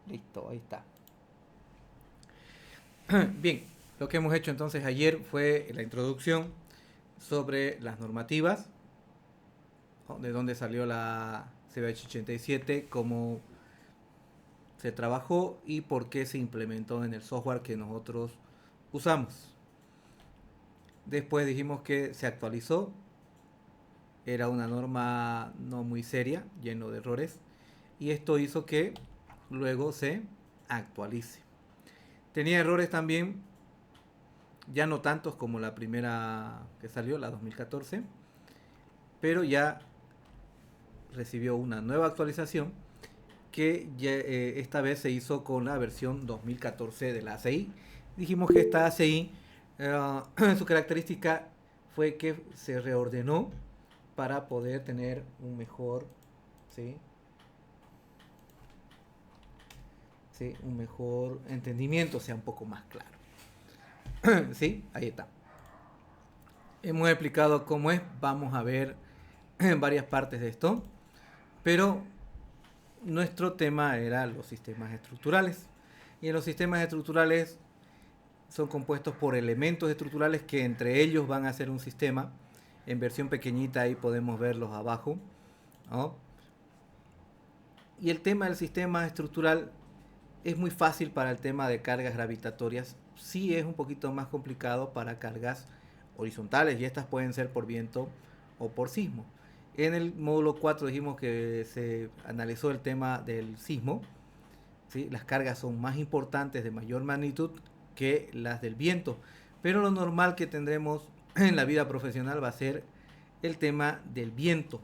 Listo, ahí está. Bien, lo que hemos hecho entonces ayer fue la introducción sobre las normativas, ¿no? De dónde salió la CBH 87, cómo se trabajó y por qué se implementó en el software que nosotros usamos. Después dijimos que se actualizó, era una norma no muy seria, lleno de errores, y esto hizo que luego se actualice. Tenía errores también, ya no tantos como la primera que salió, la 2014, pero ya recibió una nueva actualización que ya, esta vez se hizo con la versión 2014 de la ACI. Dijimos que esta ACI, su característica fue que se reordenó para poder tener un mejor, ¿sí? ¿Sí? Un mejor entendimiento, sea un poco más claro. ¿Sí? Ahí está. Hemos explicado cómo es, vamos a ver varias partes de esto, pero nuestro tema era los sistemas estructurales. Y en los sistemas estructurales son compuestos por elementos estructurales que entre ellos van a ser un sistema. En versión pequeñita ahí podemos verlos abajo, ¿no? Y el tema del sistema estructural es muy fácil para el tema de cargas gravitatorias. Sí es un poquito más complicado para cargas horizontales y estas pueden ser por viento o por sismo. En el módulo 4 dijimos que se analizó el tema del sismo. ¿Sí? Las cargas son más importantes, de mayor magnitud que las del viento. Pero lo normal que tendremos en la vida profesional va a ser el tema del viento.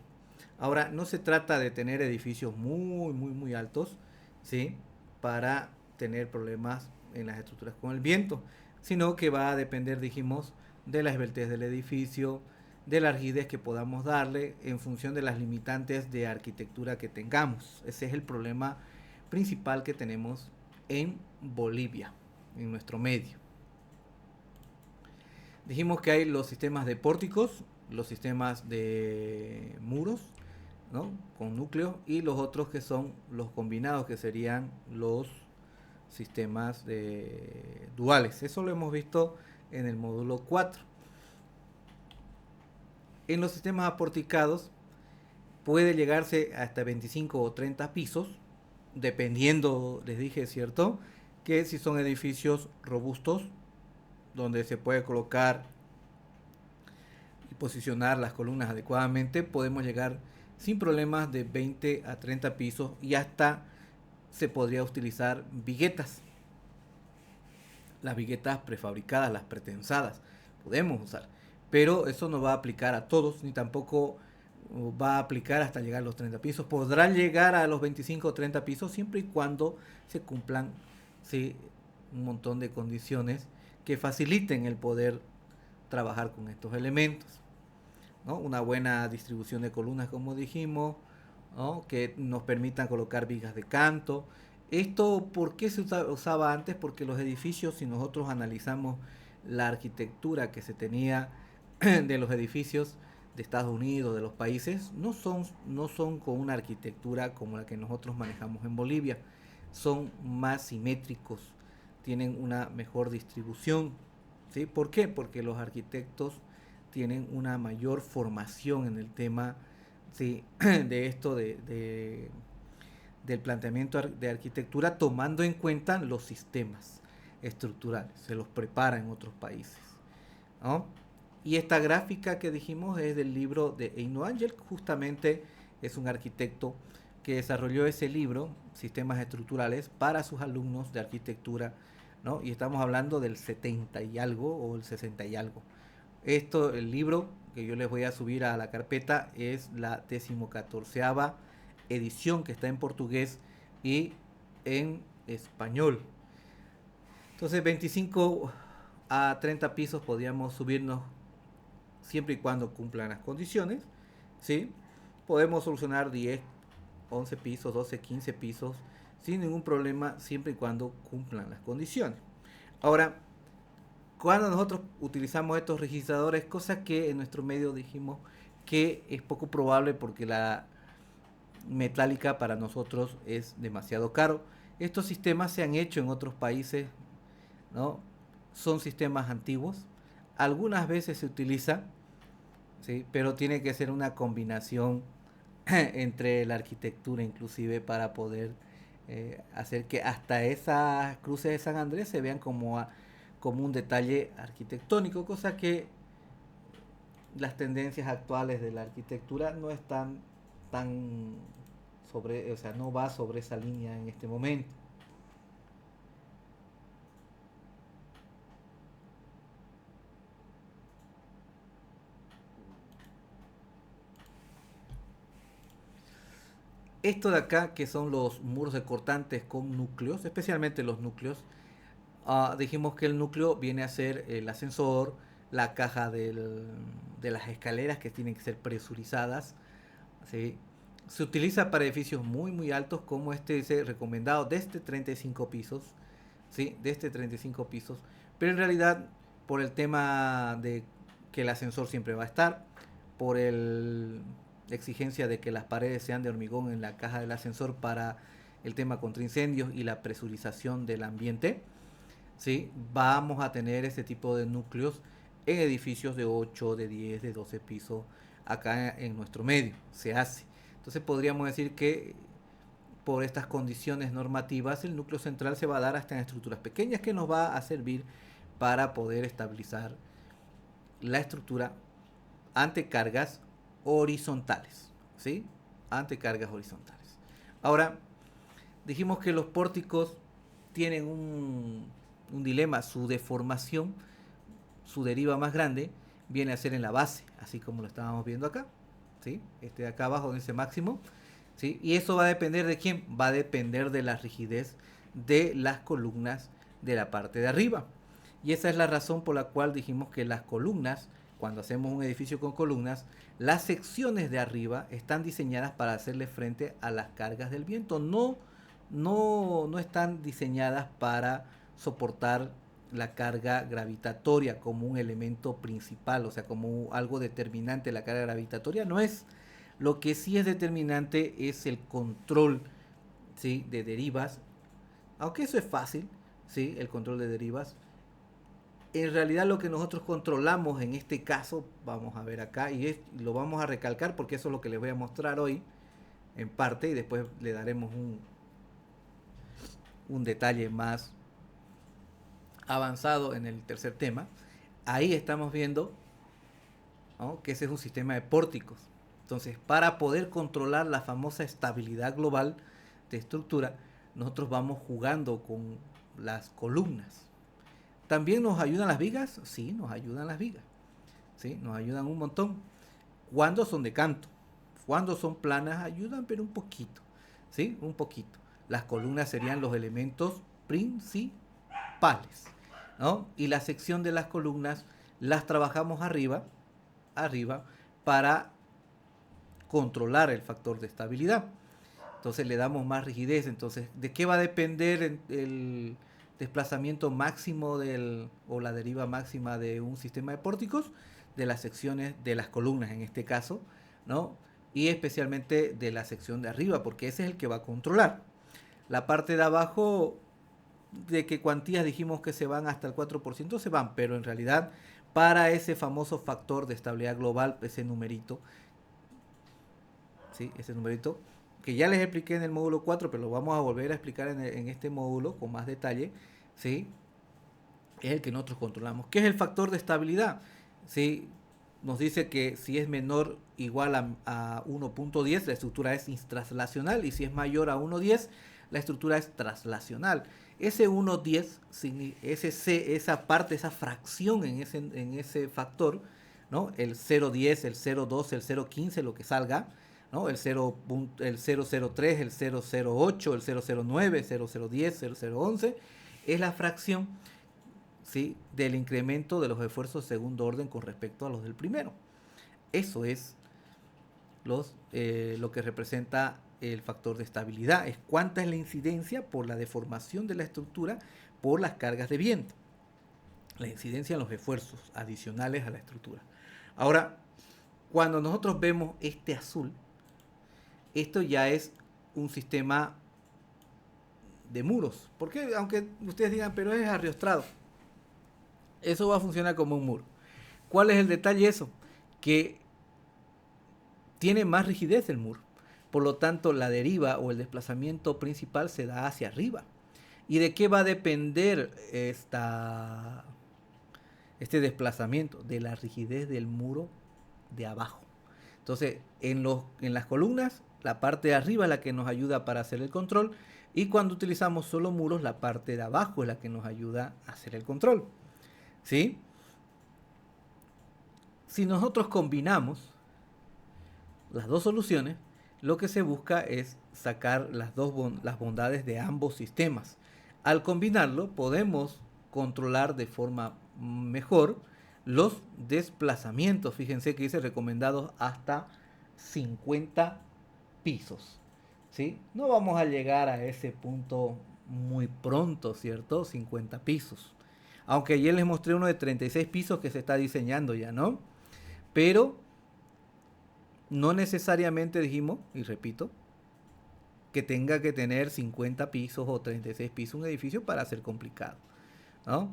Ahora, no se trata de tener edificios muy altos, ¿sí? Para tener problemas en las estructuras con el viento, sino que va a depender, dijimos, de la esbeltez del edificio, de la rigidez que podamos darle en función de las limitantes de arquitectura que tengamos. Ese es el problema principal que tenemos en Bolivia, en nuestro medio. Dijimos que hay los sistemas de pórticos, los sistemas de muros, ¿no? Con núcleo, y los otros que son los combinados, que serían los sistemas duales. Eso lo hemos visto en el módulo 4. En los sistemas aporticados puede llegarse hasta 25 o 30 pisos, dependiendo, les dije, ¿cierto? Que si son edificios robustos, donde se puede colocar y posicionar las columnas adecuadamente, podemos llegar sin problemas de 20 a 30 pisos y hasta se podría utilizar viguetas. Las viguetas prefabricadas, las pretensadas, podemos usar. Pero eso no va a aplicar a todos, ni tampoco va a aplicar hasta llegar a los 30 pisos. Podrán llegar a los 25 o 30 pisos siempre y cuando se cumplan, ¿sí? Un montón de condiciones que faciliten el poder trabajar con estos elementos, ¿no? Una buena distribución de columnas, como dijimos, ¿no? Que nos permitan colocar vigas de canto. Esto, ¿por qué se usaba antes? Porque los edificios, si nosotros analizamos la arquitectura que se tenía de los edificios de Estados Unidos, de los países, no son con una arquitectura como la que nosotros manejamos en Bolivia. Son más simétricos, tienen una mejor distribución. ¿Sí? ¿Por qué? Porque los arquitectos tienen una mayor formación en el tema, ¿sí? De esto del planteamiento de arquitectura, tomando en cuenta los sistemas estructurales, se los prepara en otros países, ¿no? Y esta gráfica que dijimos es del libro de Eino Ángel, justamente es un arquitecto que desarrolló ese libro, Sistemas Estructurales, para sus alumnos de arquitectura, ¿no? Y estamos hablando del 70 y algo o el 60 y algo. Esto, el libro que yo les voy a subir a la carpeta, es la 14ª edición, que está en portugués y en español. Entonces 25 a 30 pisos podríamos subirnos siempre y cuando cumplan las condiciones, ¿sí? Podemos solucionar 10, 11 pisos, 12, 15 pisos sin ningún problema, siempre y cuando cumplan las condiciones. Ahora, cuando nosotros utilizamos estos registradores, cosa que en nuestro medio dijimos que es poco probable porque la metálica para nosotros es demasiado caro, Estos sistemas se han hecho en otros países, ¿no? Son sistemas antiguos. Algunas veces se utiliza, ¿sí? Pero tiene que ser una combinación entre la arquitectura inclusive para poder hacer que hasta esas cruces de San Andrés se vean como un detalle arquitectónico, cosa que las tendencias actuales de la arquitectura no están tan sobre, o sea, no va sobre esa línea en este momento. Esto de acá, que son los muros de cortantes con núcleos, especialmente los núcleos, dijimos que el núcleo viene a ser el ascensor, la caja de las escaleras que tienen que ser presurizadas, ¿sí? Se utiliza para edificios muy altos, como este dice recomendado desde 35 pisos, ¿sí? Desde 35 pisos, pero en realidad por el tema de que el ascensor siempre va a estar, por la exigencia de que las paredes sean de hormigón en la caja del ascensor para el tema contra incendios y la presurización del ambiente, ¿sí? Vamos a tener este tipo de núcleos en edificios de 8, de 10, de 12 pisos acá en nuestro medio. Se hace. Entonces podríamos decir que por estas condiciones normativas el núcleo central se va a dar hasta en estructuras pequeñas que nos va a servir para poder estabilizar la estructura ante cargas horizontales, ¿sí? Ante cargas horizontales. Ahora, dijimos que los pórticos tienen un dilema, su deformación, su deriva más grande, viene a ser en la base, así como lo estábamos viendo acá, ¿sí? Este de acá abajo, en ese máximo, ¿sí? Y eso va a depender de quién, va a depender de la rigidez de las columnas de la parte de arriba. Y esa es la razón por la cual dijimos que las columnas, cuando hacemos un edificio con columnas, las secciones de arriba están diseñadas para hacerle frente a las cargas del viento. No están diseñadas para soportar la carga gravitatoria como un elemento principal, o sea, como algo determinante. La carga gravitatoria no es. Lo que sí es determinante es el control, ¿sí? De derivas, aunque eso es fácil, ¿sí? El control de derivas. En realidad lo que nosotros controlamos en este caso, vamos a ver acá, lo vamos a recalcar porque eso es lo que les voy a mostrar hoy, en parte, y después le daremos un detalle más avanzado en el tercer tema. Ahí estamos viendo, ¿no?, que ese es un sistema de pórticos. Entonces, para poder controlar la famosa estabilidad global de estructura, nosotros vamos jugando con las columnas. ¿También nos ayudan las vigas? Sí, nos ayudan las vigas. ¿Sí? Nos ayudan un montón. Cuando son de canto. Cuando son planas ayudan, pero un poquito. ¿Sí? Un poquito. Las columnas serían los elementos principales, ¿no? Y la sección de las columnas las trabajamos arriba, para controlar el factor de estabilidad. Entonces le damos más rigidez. Entonces, ¿de qué va a depender el desplazamiento máximo o la deriva máxima de un sistema de pórticos? De las secciones de las columnas en este caso, ¿no? Y especialmente de la sección de arriba, porque ese es el que va a controlar. La parte de abajo, de qué cuantías dijimos que se van hasta el 4%, se van, pero en realidad para ese famoso factor de estabilidad global, ese numerito, ¿sí? Ese numerito que ya les expliqué en el módulo 4, pero lo vamos a volver a explicar en este módulo con más detalle, ¿sí? Es el que nosotros controlamos. ¿Qué es el factor de estabilidad? ¿Sí? Nos dice que si es menor o igual a 1.10, la estructura es intraslacional, y si es mayor a 1.10, la estructura es traslacional. Ese 1.10, esa parte, esa fracción en ese factor, ¿no? El 0.10, el 0.2, el 0.15, lo que salga, ¿no? El 0.003, el 0.08, el 0.09, el 0.010, el 0.011, es la fracción, ¿sí?, del incremento de los esfuerzos de segundo orden con respecto a los del primero. Eso es lo que representa el factor de estabilidad. Es cuánta es la incidencia por la deformación de la estructura por las cargas de viento. La incidencia en los esfuerzos adicionales a la estructura. Ahora, cuando nosotros vemos esto ya es un sistema de muros. Porque aunque ustedes digan, pero es arriostrado, eso va a funcionar como un muro. ¿Cuál es el detalle eso? Que tiene más rigidez el muro. Por lo tanto, la deriva o el desplazamiento principal se da hacia arriba. ¿Y de qué va a depender este desplazamiento? De la rigidez del muro de abajo. Entonces, en las columnas, la parte de arriba es la que nos ayuda para hacer el control. Y cuando utilizamos solo muros, la parte de abajo es la que nos ayuda a hacer el control. ¿Sí? Si nosotros combinamos las dos soluciones, lo que se busca es sacar las bondades de ambos sistemas. Al combinarlo, podemos controlar de forma mejor los desplazamientos. Fíjense que dice recomendados hasta 50 pisos. ¿Sí? No vamos a llegar a ese punto muy pronto, ¿cierto? 50 pisos. Aunque ayer les mostré uno de 36 pisos que se está diseñando ya, ¿no? Pero no necesariamente dijimos, y repito, que tenga que tener 50 pisos o 36 pisos un edificio para ser complicado, ¿no?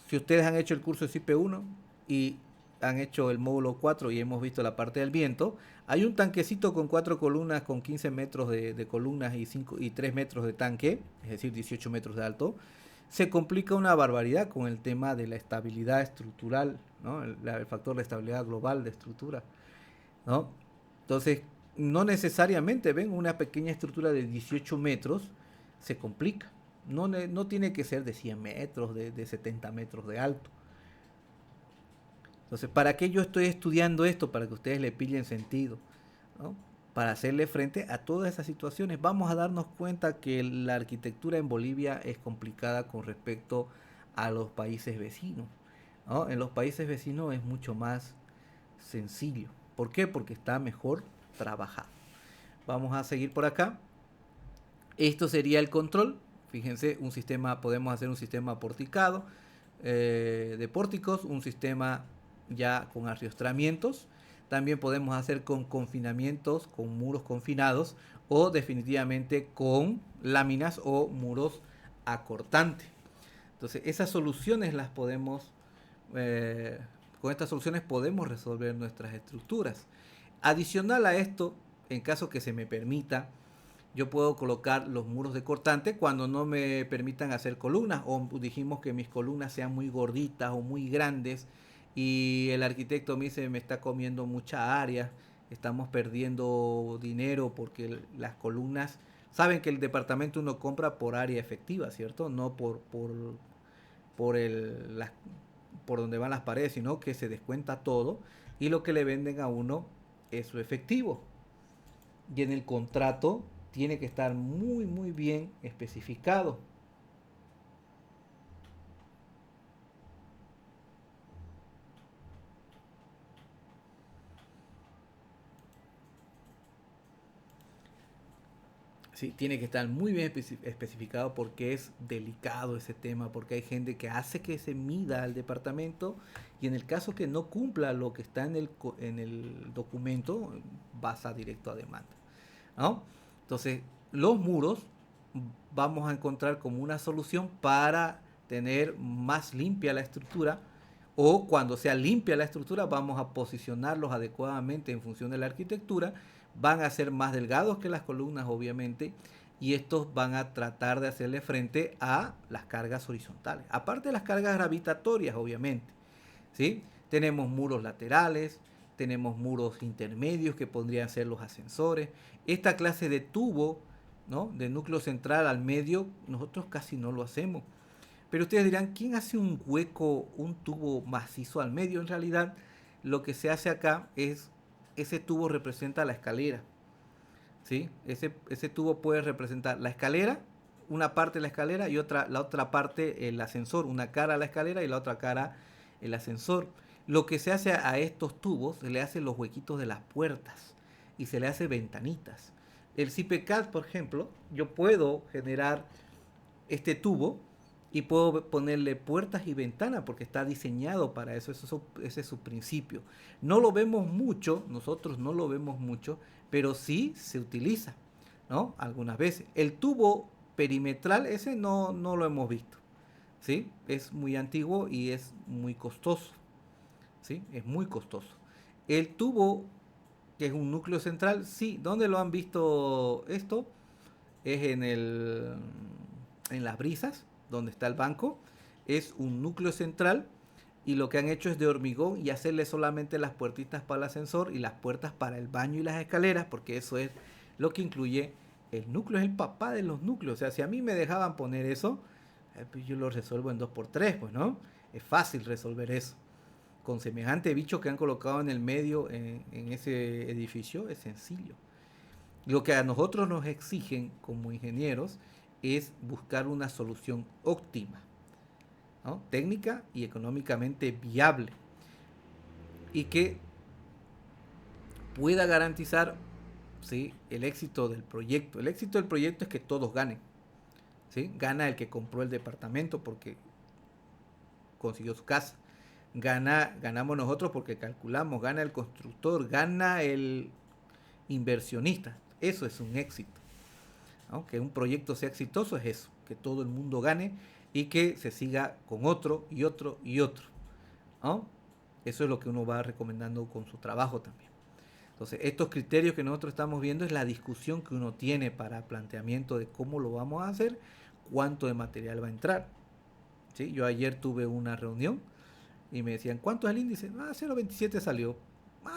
Si ustedes han hecho el curso de CIP 1 y han hecho el módulo 4 y hemos visto la parte del viento, hay un tanquecito con 4 columnas con 15 metros de columnas y 3 metros de tanque, es decir, 18 metros de alto. Se complica una barbaridad con el tema de la estabilidad estructural, ¿no? El factor de estabilidad global de estructura, ¿no? Entonces, no necesariamente, ven, una pequeña estructura de 18 metros se complica. No tiene que ser de 100 metros, de 70 metros de alto. Entonces, ¿para qué yo estoy estudiando esto? Para que ustedes le pillen sentido, ¿no? Para hacerle frente a todas esas situaciones. Vamos a darnos cuenta que la arquitectura en Bolivia es complicada con respecto a los países vecinos, ¿no? En los países vecinos es mucho más sencillo. ¿Por qué? Porque está mejor trabajado. Vamos a seguir por acá. Esto sería el control. Fíjense, podemos hacer un sistema porticado, de pórticos, un sistema ya con arriostramientos. También podemos hacer con confinamientos, con muros confinados o definitivamente con láminas o muros acortantes. Entonces, esas soluciones las podemos, con estas soluciones podemos resolver nuestras estructuras. Adicional a esto, en caso que se me permita, yo puedo colocar los muros de cortante cuando no me permitan hacer columnas, o dijimos que mis columnas sean muy gorditas o muy grandes y el arquitecto me dice me está comiendo mucha área, estamos perdiendo dinero porque las columnas, saben que el departamento uno compra por área efectiva, ¿cierto? No por donde van las paredes, sino que se descuenta todo y lo que le venden a uno es su efectivo. Y en el contrato tiene que estar muy muy bien especificado. Sí, tiene que estar muy bien especificado porque es delicado ese tema, porque hay gente que hace que se mida al departamento y en el caso que no cumpla lo que está en el documento, pasa directo a demanda, ¿no? Entonces, los muros vamos a encontrar como una solución para tener más limpia la estructura, o cuando sea limpia la estructura vamos a posicionarlos adecuadamente en función de la arquitectura. Van a ser más delgados que las columnas, obviamente, y estos van a tratar de hacerle frente a las cargas horizontales, aparte de las cargas gravitatorias, obviamente, ¿sí? Tenemos muros laterales, tenemos muros intermedios que podrían ser los ascensores. Esta clase de tubo, ¿no?, de núcleo central al medio, nosotros casi no lo hacemos. Pero ustedes dirán, ¿quién hace un hueco, un tubo macizo al medio? En realidad, lo que se hace acá es, ese tubo representa la escalera, ¿sí? Ese tubo puede representar la escalera, una parte de la escalera y la otra parte el ascensor, una cara a la escalera y la otra cara el ascensor. Lo que se hace a estos tubos, se le hacen los huequitos de las puertas y se le hace ventanitas. El CIPECAD, por ejemplo, yo puedo generar este tubo y puedo ponerle puertas y ventanas porque está diseñado para eso, ese es su principio. No lo vemos mucho, nosotros no lo vemos mucho, pero sí se utiliza, ¿no? Algunas veces. El tubo perimetral, ese no lo hemos visto, ¿sí? Es muy antiguo y es muy costoso, ¿sí? Es muy costoso. El tubo, que es un núcleo central, sí. ¿Dónde lo han visto esto? Es en las brisas, donde está el banco. Es un núcleo central y lo que han hecho es de hormigón y hacerle solamente las puertitas para el ascensor y las puertas para el baño y las escaleras, porque eso es lo que incluye el núcleo, es el papá de los núcleos. O sea, si a mí me dejaban poner eso, pues yo lo resuelvo en 2x3, pues, ¿no? Es fácil resolver eso. Con semejante bicho que han colocado en el medio en ese edificio, es sencillo. Lo que a nosotros nos exigen como ingenieros es buscar una solución óptima, ¿no? Técnica y económicamente viable y que pueda garantizar, ¿sí?, el éxito del proyecto. El éxito del proyecto es que todos ganen, ¿sí? Gana el que compró el departamento porque consiguió su casa. Ganamos nosotros porque calculamos, gana el constructor, gana el inversionista. Eso es un éxito, ¿no? Que un proyecto sea exitoso es eso, que todo el mundo gane y que se siga con otro y otro y otro, ¿no? Eso es lo que uno va recomendando con su trabajo también. Entonces, estos criterios que nosotros estamos viendo es la discusión que uno tiene para planteamiento de cómo lo vamos a hacer, cuánto de material va a entrar. ¿Sí? Yo ayer tuve una reunión y me decían, ¿cuánto es el índice? 0,27 salió.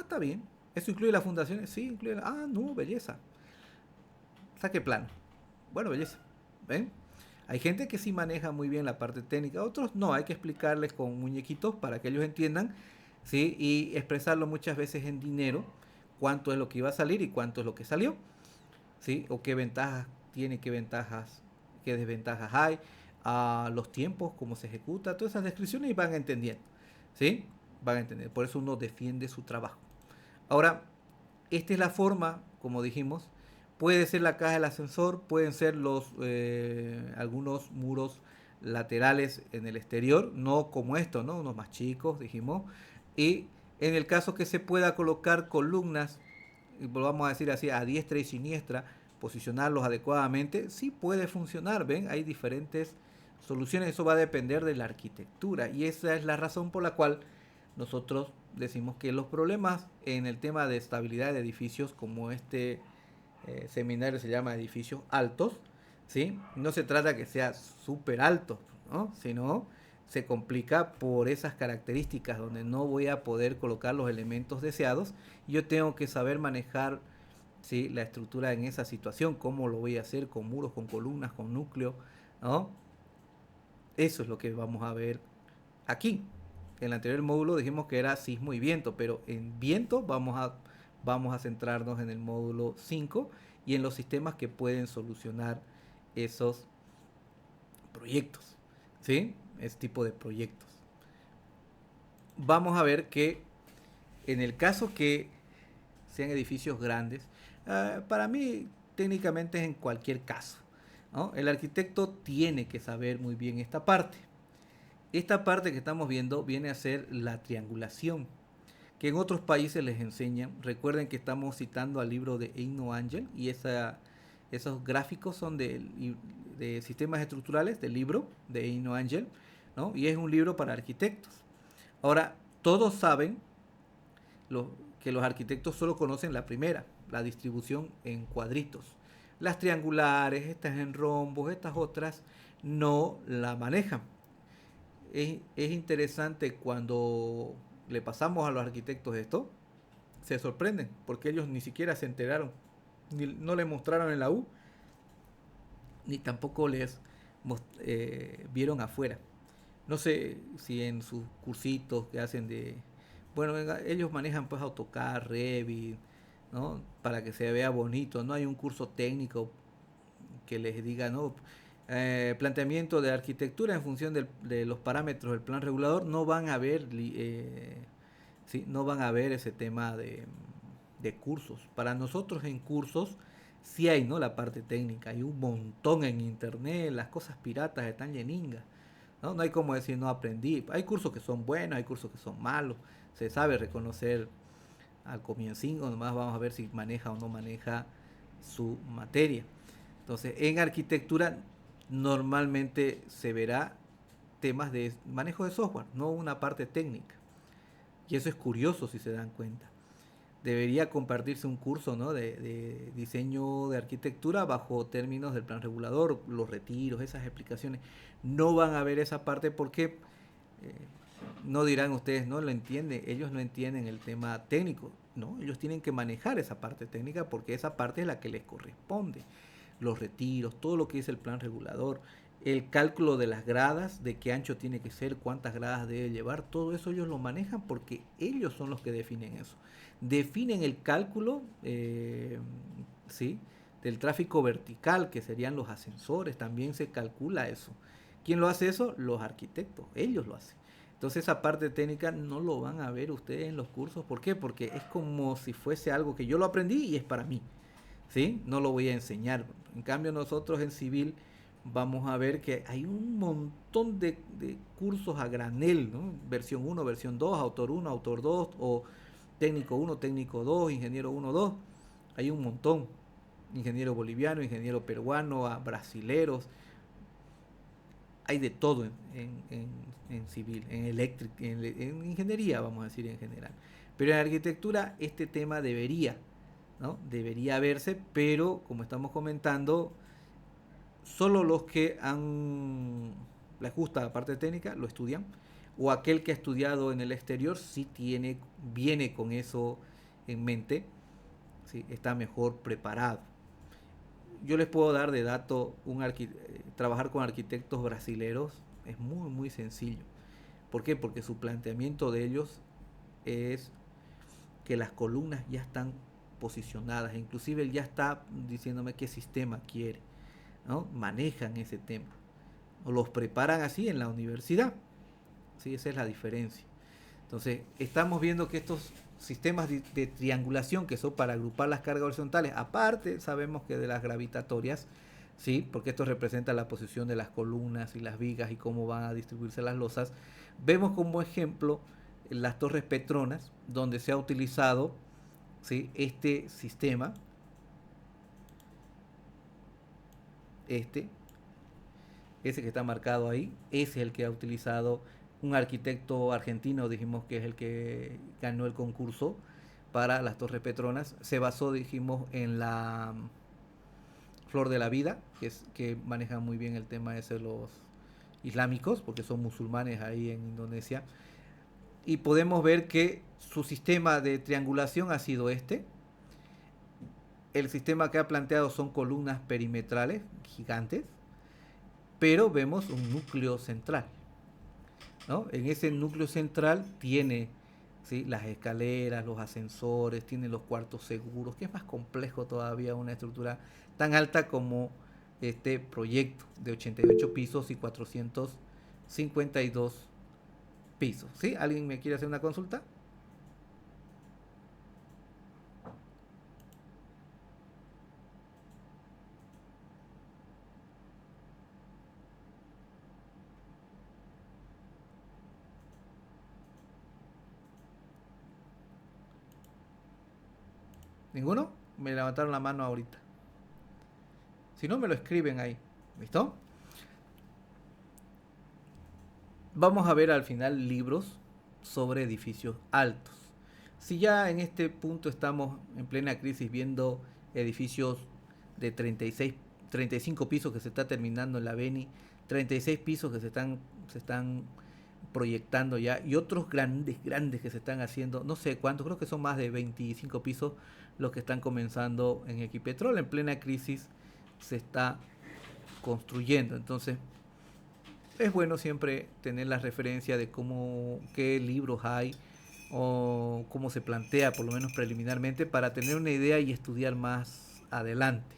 Está bien. ¿Eso incluye las fundaciones? Sí, incluye. No, belleza. Saque plano. Bueno, belleza. ¿Ven? Hay gente que sí maneja muy bien la parte técnica, otros no, hay que explicarles con muñequitos para que ellos entiendan, ¿sí? Y expresarlo muchas veces en dinero, cuánto es lo que iba a salir y cuánto es lo que salió, ¿sí? O qué ventajas tiene, qué desventajas hay, los tiempos, cómo se ejecuta, todas esas descripciones y van entendiendo, ¿sí? Van a entender, por eso uno defiende su trabajo. Ahora, esta es la forma, como dijimos, puede ser la caja del ascensor, pueden ser algunos muros laterales en el exterior, no como estos, ¿no? Unos más chicos, dijimos. Y en el caso que se pueda colocar columnas, volvamos a decir así, a diestra y siniestra, posicionarlos adecuadamente, sí puede funcionar, ¿ven? Hay diferentes soluciones, eso va a depender de la arquitectura y esa es la razón por la cual nosotros decimos que los problemas en el tema de estabilidad de edificios, como este seminario se llama edificios altos, ¿sí? No se trata que sea súper alto, ¿no? Sino se complica por esas características donde no voy a poder colocar los elementos deseados. Yo tengo que saber manejar, ¿sí?, la estructura en esa situación, cómo lo voy a hacer con muros, con columnas, con núcleo, ¿no? Eso es lo que vamos a ver aquí. En el anterior módulo dijimos que era sismo y viento, pero en viento vamos a centrarnos en el módulo 5 y en los sistemas que pueden solucionar esos proyectos, ¿sí? Ese tipo de proyectos. Vamos a ver que en el caso que sean edificios grandes, para mí técnicamente es en cualquier caso, ¿no? El arquitecto tiene que saber muy bien esta parte. Esta parte que estamos viendo viene a ser la triangulación, que en otros países les enseñan. Recuerden que estamos citando al libro de Eino Angel y esos gráficos son de sistemas estructurales del libro de Eino Angel, ¿no? Y es un libro para arquitectos. Ahora, todos saben que los arquitectos solo conocen la primera, la distribución en cuadritos. Las triangulares, estas en rombos, estas otras no la manejan. Es interesante cuando le pasamos a los arquitectos esto, se sorprenden porque ellos ni siquiera se enteraron, no les mostraron en la U, ni tampoco vieron afuera. No sé si en sus cursitos que hacen bueno, ellos manejan pues AutoCAD, Revit, ¿no? Para que se vea bonito. No hay un curso técnico que les diga, no, planteamiento de arquitectura en función de los parámetros del plan regulador. No van a ver, ¿sí?, no van a ver ese tema de cursos. Para nosotros en cursos sí hay, ¿no?, la parte técnica. Hay un montón en internet, las cosas piratas están lleningas. ¿No? No hay como decir no aprendí. Hay cursos que son buenos, hay cursos que son malos. Se sabe reconocer al comienzo, nomás vamos a ver si maneja o no maneja su materia. Entonces, en arquitectura normalmente se verá temas de manejo de software, no una parte técnica. Y eso es curioso si se dan cuenta. Debería compartirse un curso, ¿no?, de diseño de arquitectura bajo términos del plan regulador, los retiros, esas explicaciones. No van a ver esa parte porque no dirán ustedes, no lo entienden, ellos no entienden el tema técnico. No, ellos tienen que manejar esa parte técnica porque esa parte es la que les corresponde. Los retiros, todo lo que dice el plan regulador, el cálculo de las gradas, de qué ancho tiene que ser, cuántas gradas debe llevar, todo eso ellos lo manejan porque ellos son los que definen eso. Definen el cálculo, ¿sí?, del tráfico vertical, que serían los ascensores, también se calcula eso. ¿Quién lo hace eso? Los arquitectos, ellos lo hacen. Entonces esa parte técnica no lo van a ver ustedes en los cursos. ¿Por qué? Porque es como si fuese algo que yo lo aprendí y es para mí, ¿sí? No lo voy a enseñar. En cambio nosotros en civil vamos a ver que hay un montón de cursos a granel, ¿no? Versión 1, versión 2, autor 1, autor 2, o técnico 1, técnico 2, ingeniero 1, 2. Hay un montón. Ingeniero boliviano, ingeniero peruano, a brasileros. Hay de todo en civil, en eléctrica, en ingeniería, vamos a decir en general. Pero en arquitectura este tema debería, ¿no?, debería verse, pero como estamos comentando, solo los que les gusta la parte técnica lo estudian, o aquel que ha estudiado en el exterior sí viene con eso en mente, ¿sí?, está mejor preparado. Yo les puedo dar de dato, trabajar con arquitectos brasileros es muy, muy sencillo. ¿Por qué? Porque su planteamiento de ellos es que las columnas ya están posicionadas, inclusive él ya está diciéndome qué sistema quiere, ¿no? Manejan ese tema, o los preparan así en la universidad, ¿sí? Esa es la diferencia. Entonces, estamos viendo que estos sistemas de triangulación, que son para agrupar las cargas horizontales, aparte sabemos que de las gravitatorias, ¿sí?, porque esto representa la posición de las columnas y las vigas y cómo van a distribuirse las losas, vemos como ejemplo las torres Petronas, donde se ha utilizado, ¿sí?, este sistema, ese que está marcado ahí, ese es el que ha utilizado un arquitecto argentino, dijimos que es el que ganó el concurso para las Torres Petronas. Se basó, dijimos, en la Flor de la Vida, que maneja muy bien el tema ese los islámicos, porque son musulmanes ahí en Indonesia. Y podemos ver que su sistema de triangulación ha sido este. El sistema que ha planteado son columnas perimetrales gigantes, pero vemos un núcleo central, ¿no? En ese núcleo central tiene, ¿sí?, las escaleras, los ascensores, tiene los cuartos seguros, que es más complejo todavía una estructura tan alta como este proyecto de 88 pisos y 452 pisos. ¿Sí? ¿Alguien me quiere hacer una consulta? ¿Ninguno? Me levantaron la mano ahorita. Si no, me lo escriben ahí. ¿Listo? Vamos a ver al final libros sobre edificios altos. Si ya en este punto estamos en plena crisis viendo edificios de 35 pisos que se está terminando en la Beni, 36 pisos que se están proyectando ya, y otros grandes que se están haciendo, no sé cuántos, creo que son más de 25 pisos los que están comenzando en Equipetrol. En plena crisis se está construyendo. Entonces es bueno siempre tener la referencia de qué libros hay o cómo se plantea, por lo menos preliminarmente, para tener una idea y estudiar más adelante.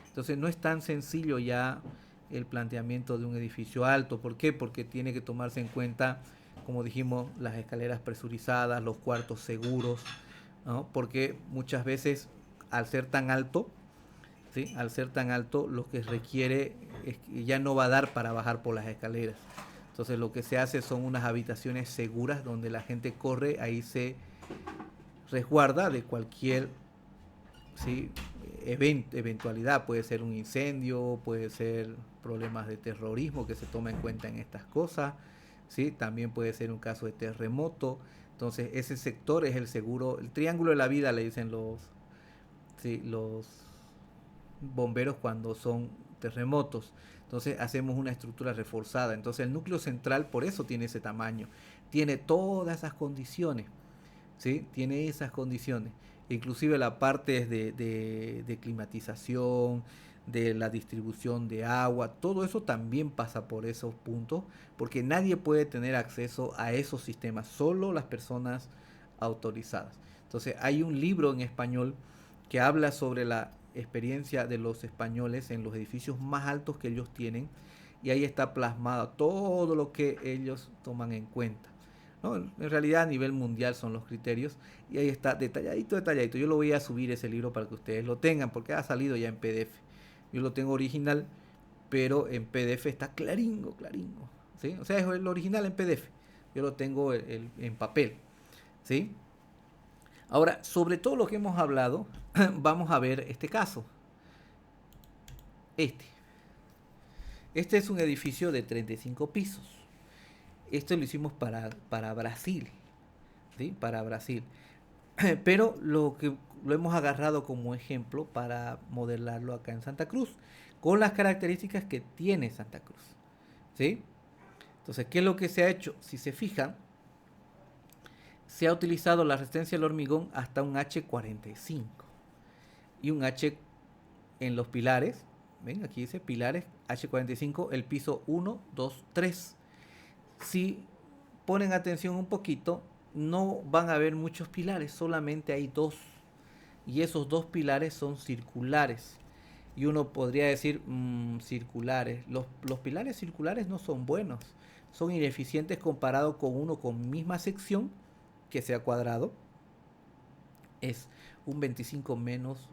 Entonces no es tan sencillo ya el planteamiento de un edificio alto. ¿Por qué? Porque tiene que tomarse en cuenta, como dijimos, las escaleras presurizadas, los cuartos seguros, ¿no? Porque muchas veces al ser tan alto, ¿sí?, al ser tan alto, lo que requiere es que ya no va a dar para bajar por las escaleras. Entonces lo que se hace son unas habitaciones seguras donde la gente corre, ahí se resguarda de cualquier, ¿sí?, eventualidad, puede ser un incendio, puede ser problemas de terrorismo que se toma en cuenta en estas cosas, ¿sí? También puede ser un caso de terremoto. Entonces ese sector es el seguro, el triángulo de la vida le dicen ¿sí? Los bomberos cuando son terremotos. Entonces hacemos una estructura reforzada. Entonces el núcleo central por eso tiene ese tamaño. Tiene todas esas condiciones. ¿Sí? Tiene esas condiciones. Inclusive la parte de climatización, de la distribución de agua, todo eso también pasa por esos puntos, porque nadie puede tener acceso a esos sistemas, solo las personas autorizadas. Entonces hay un libro en español que habla sobre la experiencia de los españoles en los edificios más altos que ellos tienen, y ahí está plasmado todo lo que ellos toman en cuenta. ¿No? En realidad a nivel mundial son los criterios, y ahí está detalladito, detalladito. Yo lo voy a subir ese libro para que ustedes lo tengan, porque ha salido ya en PDF. Yo lo tengo original, pero en PDF está claringo, claringo. ¿Sí? O sea, es el original en PDF. Yo lo tengo en papel. ¿Sí? Ahora, sobre todo lo que hemos hablado, vamos a ver este caso. Este. Este es un edificio de 35 pisos. Esto lo hicimos para Brasil. ¿Sí? Para Brasil. Pero lo hemos agarrado como ejemplo para modelarlo acá en Santa Cruz, con las características que tiene Santa Cruz. ¿Sí? Entonces, ¿qué es lo que se ha hecho? Si se fijan, se ha utilizado la resistencia del hormigón hasta un H45 y un H en los pilares. Ven, aquí dice pilares H45, el piso 1, 2, 3. Si ponen atención un poquito, no van a ver muchos pilares, solamente hay dos. Y esos dos pilares son circulares. Y uno podría decir circulares. Los pilares circulares no son buenos. Son ineficientes comparado con uno con misma sección, que sea cuadrado. Es un 25 menos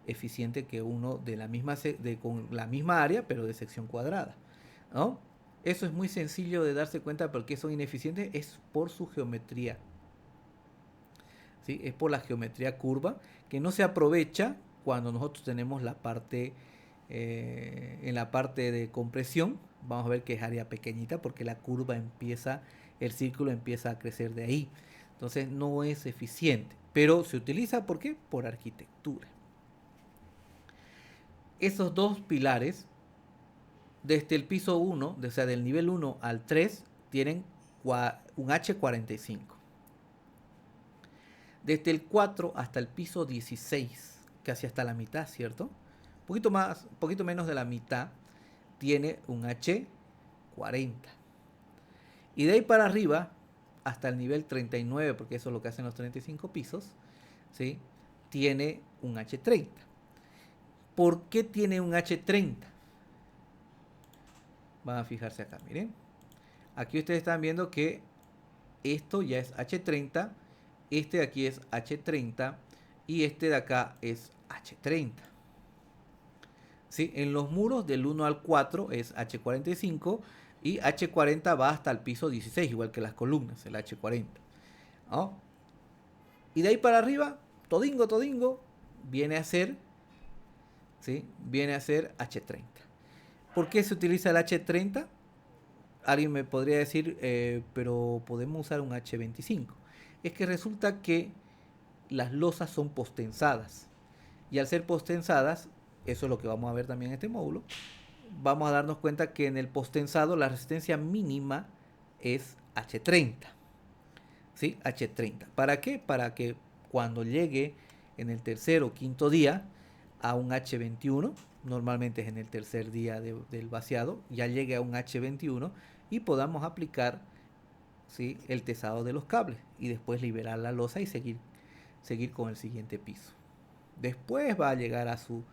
eficiente que uno de la misma con la misma área, pero de sección cuadrada, ¿no? Eso es muy sencillo de darse cuenta porque son ineficientes, es por su geometría. ¿Sí? Es por la geometría curva que no se aprovecha cuando nosotros tenemos la parte en la parte de compresión. Vamos a ver que es área pequeñita porque la curva empieza, el círculo empieza a crecer de ahí. Entonces no es eficiente, pero se utiliza ¿por qué? Por arquitectura. Esos dos pilares, desde el piso 1, o sea, del nivel 1 al 3, tienen un H45. Desde el 4 hasta el piso 16, casi hasta la mitad, ¿cierto? Un poquito más, un poquito menos de la mitad, tiene un H40. Y de ahí para arriba, hasta el nivel 39, porque eso es lo que hacen los 35 pisos, ¿sí? Tiene un H30. ¿Por qué tiene un H30? Van a fijarse acá, miren. Aquí ustedes están viendo que esto ya es H30, este de aquí es H30 y este de acá es H30. ¿Sí? En los muros del 1 al 4 es H45 y H40 va hasta el piso 16, igual que las columnas, el H40. ¿No? Y de ahí para arriba, todingo, viene a ser, ¿sí? Viene a ser H30. ¿Por qué se utiliza el H30? Alguien me podría decir, pero podemos usar un H25. Es que resulta que las losas son postensadas. Y al ser postensadas, eso es lo que vamos a ver también en este módulo, vamos a darnos cuenta que en el postensado la resistencia mínima es H30. ¿Sí? H30. ¿Para qué? Para que cuando llegue en el tercer o quinto día a un H21, normalmente es en el tercer día del vaciado, ya llegue a un H21 y podamos aplicar, ¿sí?, el tesado de los cables y después liberar la losa y seguir con el siguiente piso. Después va a llegar a su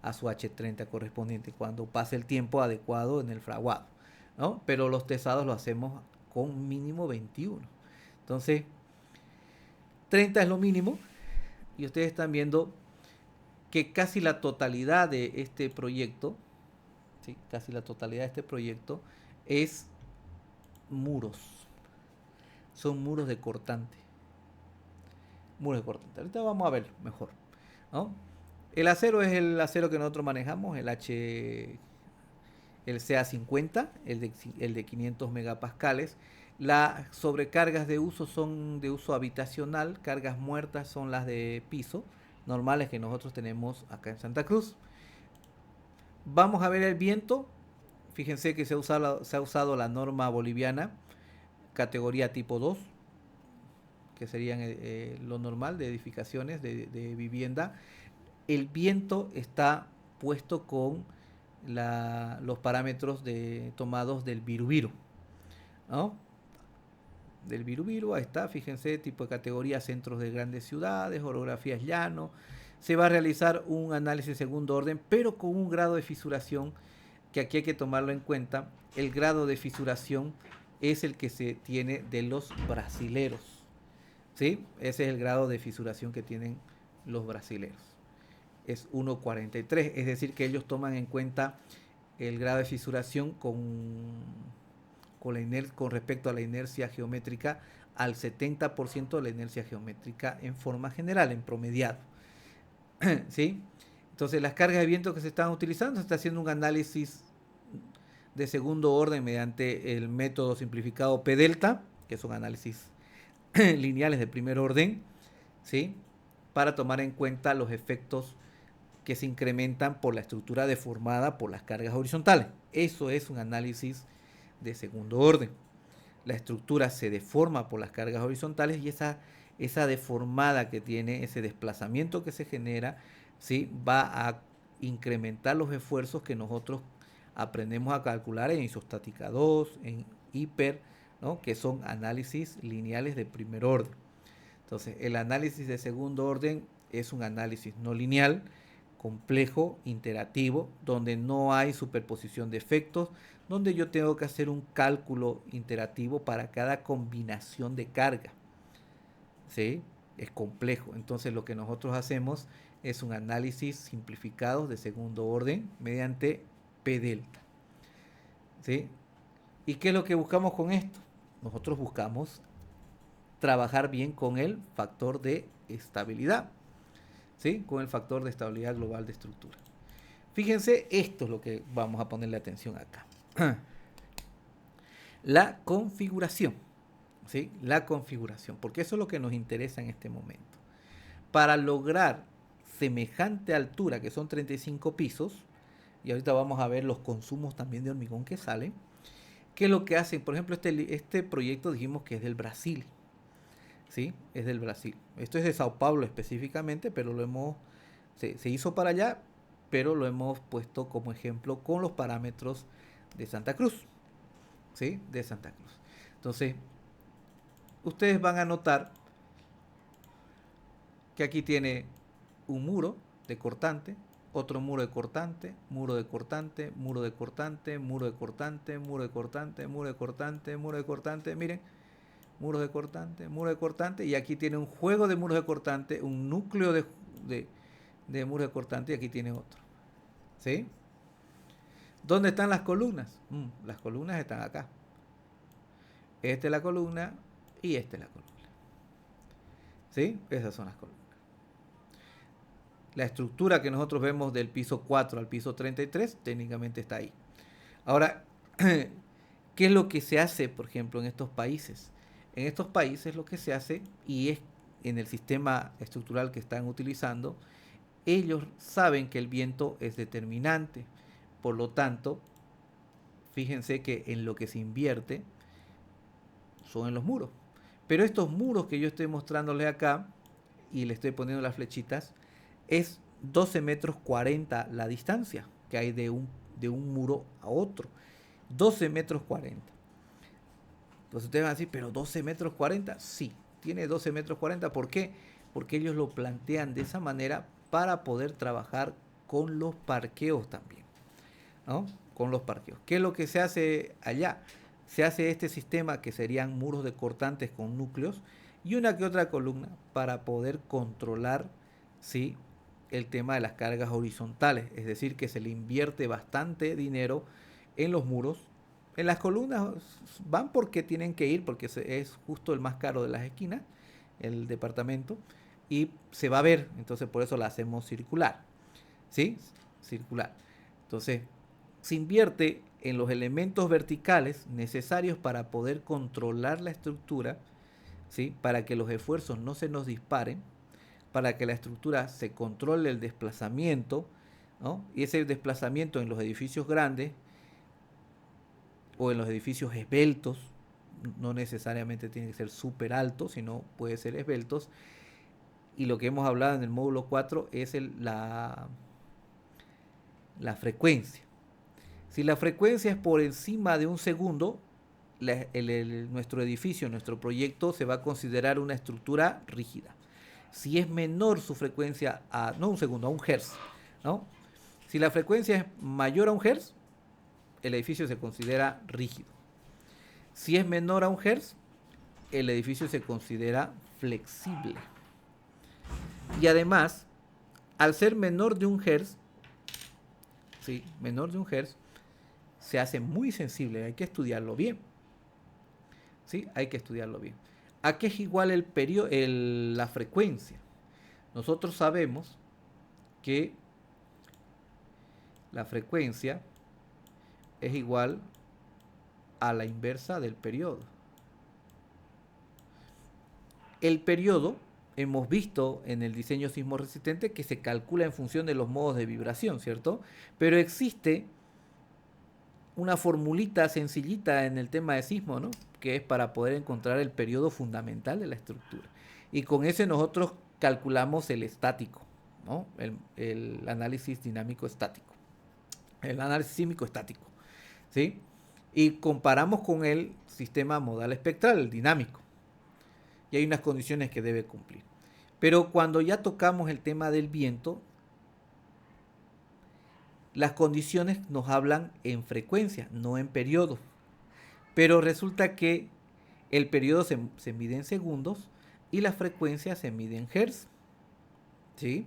H30 correspondiente cuando pase el tiempo adecuado en el fraguado, ¿no? Pero los tesados lo hacemos con mínimo 21. Entonces, 30 es lo mínimo y ustedes están viendo que casi la totalidad de este proyecto, ¿sí?, casi la totalidad de este proyecto es muros. Son muros de cortante. Muros de cortante. Ahorita vamos a ver mejor, ¿no? El acero es el acero que nosotros manejamos, el CA50, el de 500 megapascales. Las sobrecargas de uso son de uso habitacional, cargas muertas son las de piso, normales que nosotros tenemos acá en Santa Cruz. Vamos a ver el viento. Fíjense que se ha usado la norma boliviana, categoría tipo 2, que serían lo normal de edificaciones de vivienda. El viento está puesto con los parámetros tomados del Virubiru, ¿no? Del Virubiru, ahí está, fíjense, tipo de categoría, centros de grandes ciudades, orografías llano. Se va a realizar un análisis de segundo orden, pero con un grado de fisuración que aquí hay que tomarlo en cuenta. El grado de fisuración es el que se tiene de los brasileros, ¿sí? Ese es el grado de fisuración que tienen los brasileros. Es 1,43, es decir, que ellos toman en cuenta el grado de fisuración con respecto a la inercia geométrica al 70% de la inercia geométrica en forma general, en promediado. ¿Sí? Entonces, las cargas de viento que se están utilizando, se está haciendo un análisis de segundo orden mediante el método simplificado P-delta, que son análisis lineales de primer orden, ¿sí? Para tomar en cuenta los efectos que se incrementan por la estructura deformada por las cargas horizontales. Eso es un análisis de segundo orden. La estructura se deforma por las cargas horizontales y esa deformada que tiene, ese desplazamiento que se genera, ¿sí? Va a incrementar los esfuerzos que nosotros aprendemos a calcular en isostática 2, en hiper, ¿no? Que son análisis lineales de primer orden. Entonces, el análisis de segundo orden es un análisis no lineal, complejo, interactivo, donde no hay superposición de efectos, donde yo tengo que hacer un cálculo interactivo para cada combinación de carga. ¿Sí? Es complejo. Entonces lo que nosotros hacemos es un análisis simplificado de segundo orden mediante P-delta. ¿Sí? ¿Y qué es lo que buscamos con esto? Nosotros buscamos trabajar bien con el factor de estabilidad. ¿Sí? Con el factor de estabilidad global de estructura. Fíjense, esto es lo que vamos a ponerle atención acá. La configuración. ¿Sí? La configuración, porque eso es lo que nos interesa en este momento. Para lograr semejante altura, que son 35 pisos, y ahorita vamos a ver los consumos también de hormigón que salen, ¿qué es lo que hacen? Por ejemplo, este proyecto dijimos que es del Brasil. ¿Sí? Es del Brasil. Esto es de Sao Paulo específicamente, pero se hizo para allá, pero lo hemos puesto como ejemplo con los parámetros de Santa Cruz. ¿Sí? De Santa Cruz. Entonces, ustedes van a notar que aquí tiene un muro de cortante, otro muro de cortante, muro de cortante, muro de cortante, muro de cortante, muro de cortante, muro de cortante, muro de cortante, miren, muros de cortante, y aquí tiene un juego de muros de cortante, un núcleo de muros de cortante, y aquí tiene otro. ¿Sí? ¿Dónde están las columnas? Las columnas están acá. Esta es la columna y esta es la columna. ¿Sí? Esas son las columnas. La estructura que nosotros vemos del piso 4 al piso 33 técnicamente está ahí. Ahora, ¿qué es lo que se hace, por ejemplo, en estos países? En estos países lo que se hace, y es en el sistema estructural que están utilizando, ellos saben que el viento es determinante. Por lo tanto, fíjense que en lo que se invierte son en los muros. Pero estos muros que yo estoy mostrándoles acá, y le estoy poniendo las flechitas, es 12 metros 40 la distancia que hay de un muro a otro. 12 metros 40. Entonces ustedes van a decir, pero 12 metros 40, sí, tiene 12 metros 40. ¿Por qué? Porque ellos lo plantean de esa manera para poder trabajar con los parqueos también, ¿no? Con los parqueos. ¿Qué es lo que se hace allá? Se hace este sistema que serían muros de cortantes con núcleos y una que otra columna para poder controlar, ¿sí?, el tema de las cargas horizontales. Es decir, que se le invierte bastante dinero en los muros. En las columnas van porque tienen que ir, porque es justo el más caro de las esquinas, el departamento, y se va a ver, entonces por eso la hacemos circular. ¿sí? Circular. Entonces, se invierte en los elementos verticales necesarios para poder controlar la estructura, ¿sí? Para que los esfuerzos no se nos disparen, para que la estructura se controle el desplazamiento, ¿no? Y ese desplazamiento en los edificios grandes o en los edificios esbeltos, no necesariamente tiene que ser súper alto, sino puede ser esbeltos. Y lo que hemos hablado en el módulo 4 es la frecuencia. Si la frecuencia es por encima de un segundo, nuestro edificio, nuestro proyecto se va a considerar una estructura rígida. Si es menor su frecuencia a, no un segundo, a un hertz, ¿no? Si la frecuencia es mayor a un hertz, el edificio se considera rígido. Si es menor a un hertz, el edificio se considera flexible. Y además, al ser menor de un hertz, ¿sí? Menor de un hertz, se hace muy sensible, hay que estudiarlo bien. ¿Sí? Hay que estudiarlo bien. ¿A qué es igual la frecuencia? Nosotros sabemos que la frecuencia es igual a la inversa del periodo. El periodo, hemos visto en el diseño sismo resistente que se calcula en función de los modos de vibración, ¿cierto? Pero existe una formulita sencillita en el tema de sismo, ¿no? Que es para poder encontrar el periodo fundamental de la estructura. Y con ese nosotros calculamos el estático, ¿no? El análisis dinámico estático. El análisis sísmico estático, ¿sí? Y comparamos con el sistema modal espectral, el dinámico. Y hay unas condiciones que debe cumplir. Pero cuando ya tocamos el tema del viento, las condiciones nos hablan en frecuencia, no en periodo. Pero resulta que el periodo se mide en segundos y la frecuencia se mide en hertz. ¿Sí?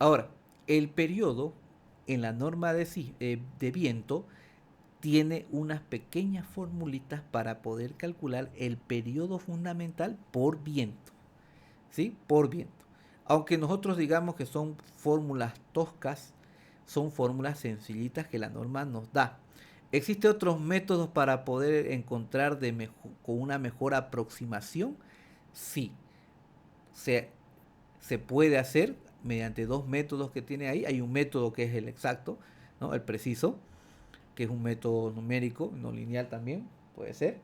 Ahora, el periodo en la norma de viento tiene unas pequeñas formulitas para poder calcular el periodo fundamental por viento. ¿Sí? Por viento. Aunque nosotros digamos que son fórmulas toscas, son fórmulas sencillitas que la norma nos da. ¿Existen otros métodos para poder encontrar con una mejor aproximación? Sí. Se puede hacer mediante dos métodos que tiene ahí. Hay un método que es el exacto, ¿no? El preciso, que es un método numérico, no lineal también, puede ser.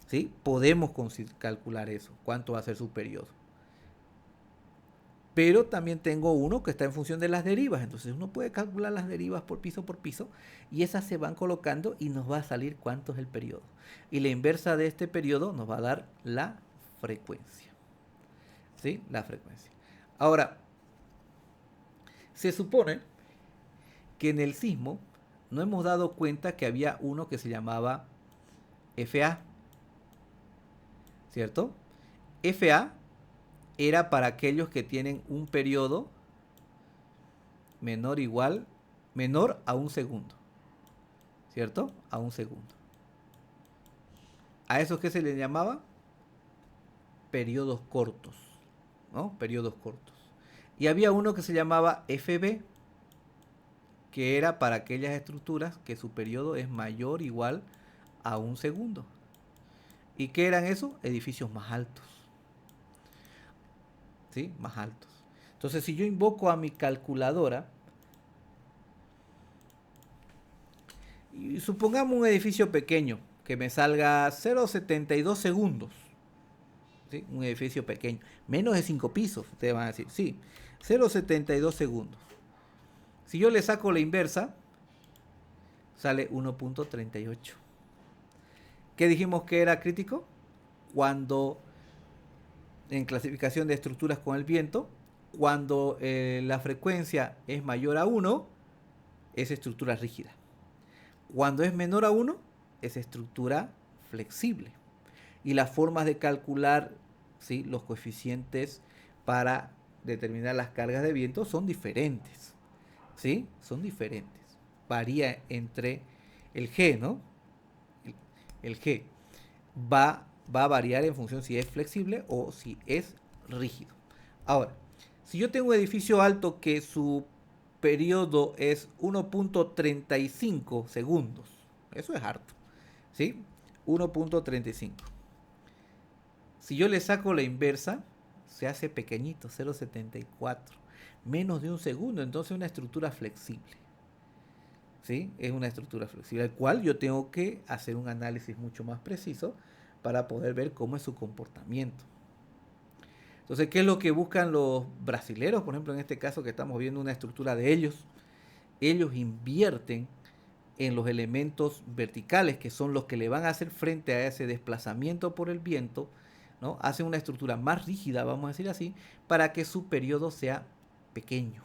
¿Sí? Podemos calcular eso, cuánto va a ser su periodo. Pero también tengo uno que está en función de las derivas. Entonces uno puede calcular las derivas por piso y esas se van colocando y nos va a salir cuánto es el periodo. Y la inversa de este periodo nos va a dar la frecuencia. ¿Sí? La frecuencia. Ahora, se supone que en el sismo no hemos dado cuenta que había uno que se llamaba FA. ¿Cierto? FA era para aquellos que tienen un periodo menor a un segundo. ¿Cierto? A un segundo. ¿A esos qué se les llamaba? Periodos cortos. ¿No? Periodos cortos. Y había uno que se llamaba FB, que era para aquellas estructuras que su periodo es mayor o igual a un segundo. ¿Y qué eran esos? Edificios más altos. ¿Sí? Más altos. Entonces, si yo invoco a mi calculadora, y supongamos un edificio pequeño, que me salga 0,72 segundos. ¿Sí? Un edificio pequeño. Menos de 5 pisos, ustedes van a decir. Sí, 0,72 segundos. Si yo le saco la inversa, sale 1,38. ¿Qué dijimos que era crítico? Cuando, en clasificación de estructuras con el viento, cuando la frecuencia es mayor a 1, es estructura rígida. Cuando es menor a 1, es estructura flexible. Y las formas de calcular, ¿sí?, los coeficientes para determinar las cargas de viento son diferentes. ¿Sí? Son diferentes. Varía entre el G, ¿no? El G va a variar en función si es flexible o si es rígido. Ahora, si yo tengo un edificio alto que su periodo es 1.35 segundos. Eso es harto, ¿sí? 1.35. Si yo le saco la inversa, se hace pequeñito, 0.74. Menos de un segundo, entonces una estructura flexible. ¿Sí? Es una estructura flexible, al cual yo tengo que hacer un análisis mucho más preciso para poder ver cómo es su comportamiento. Entonces, ¿qué es lo que buscan los brasileros? Por ejemplo, en este caso que estamos viendo una estructura de ellos. Ellos invierten en los elementos verticales, que son los que le van a hacer frente a ese desplazamiento por el viento, ¿no? Hacen una estructura más rígida, vamos a decir así, para que su periodo sea pequeño.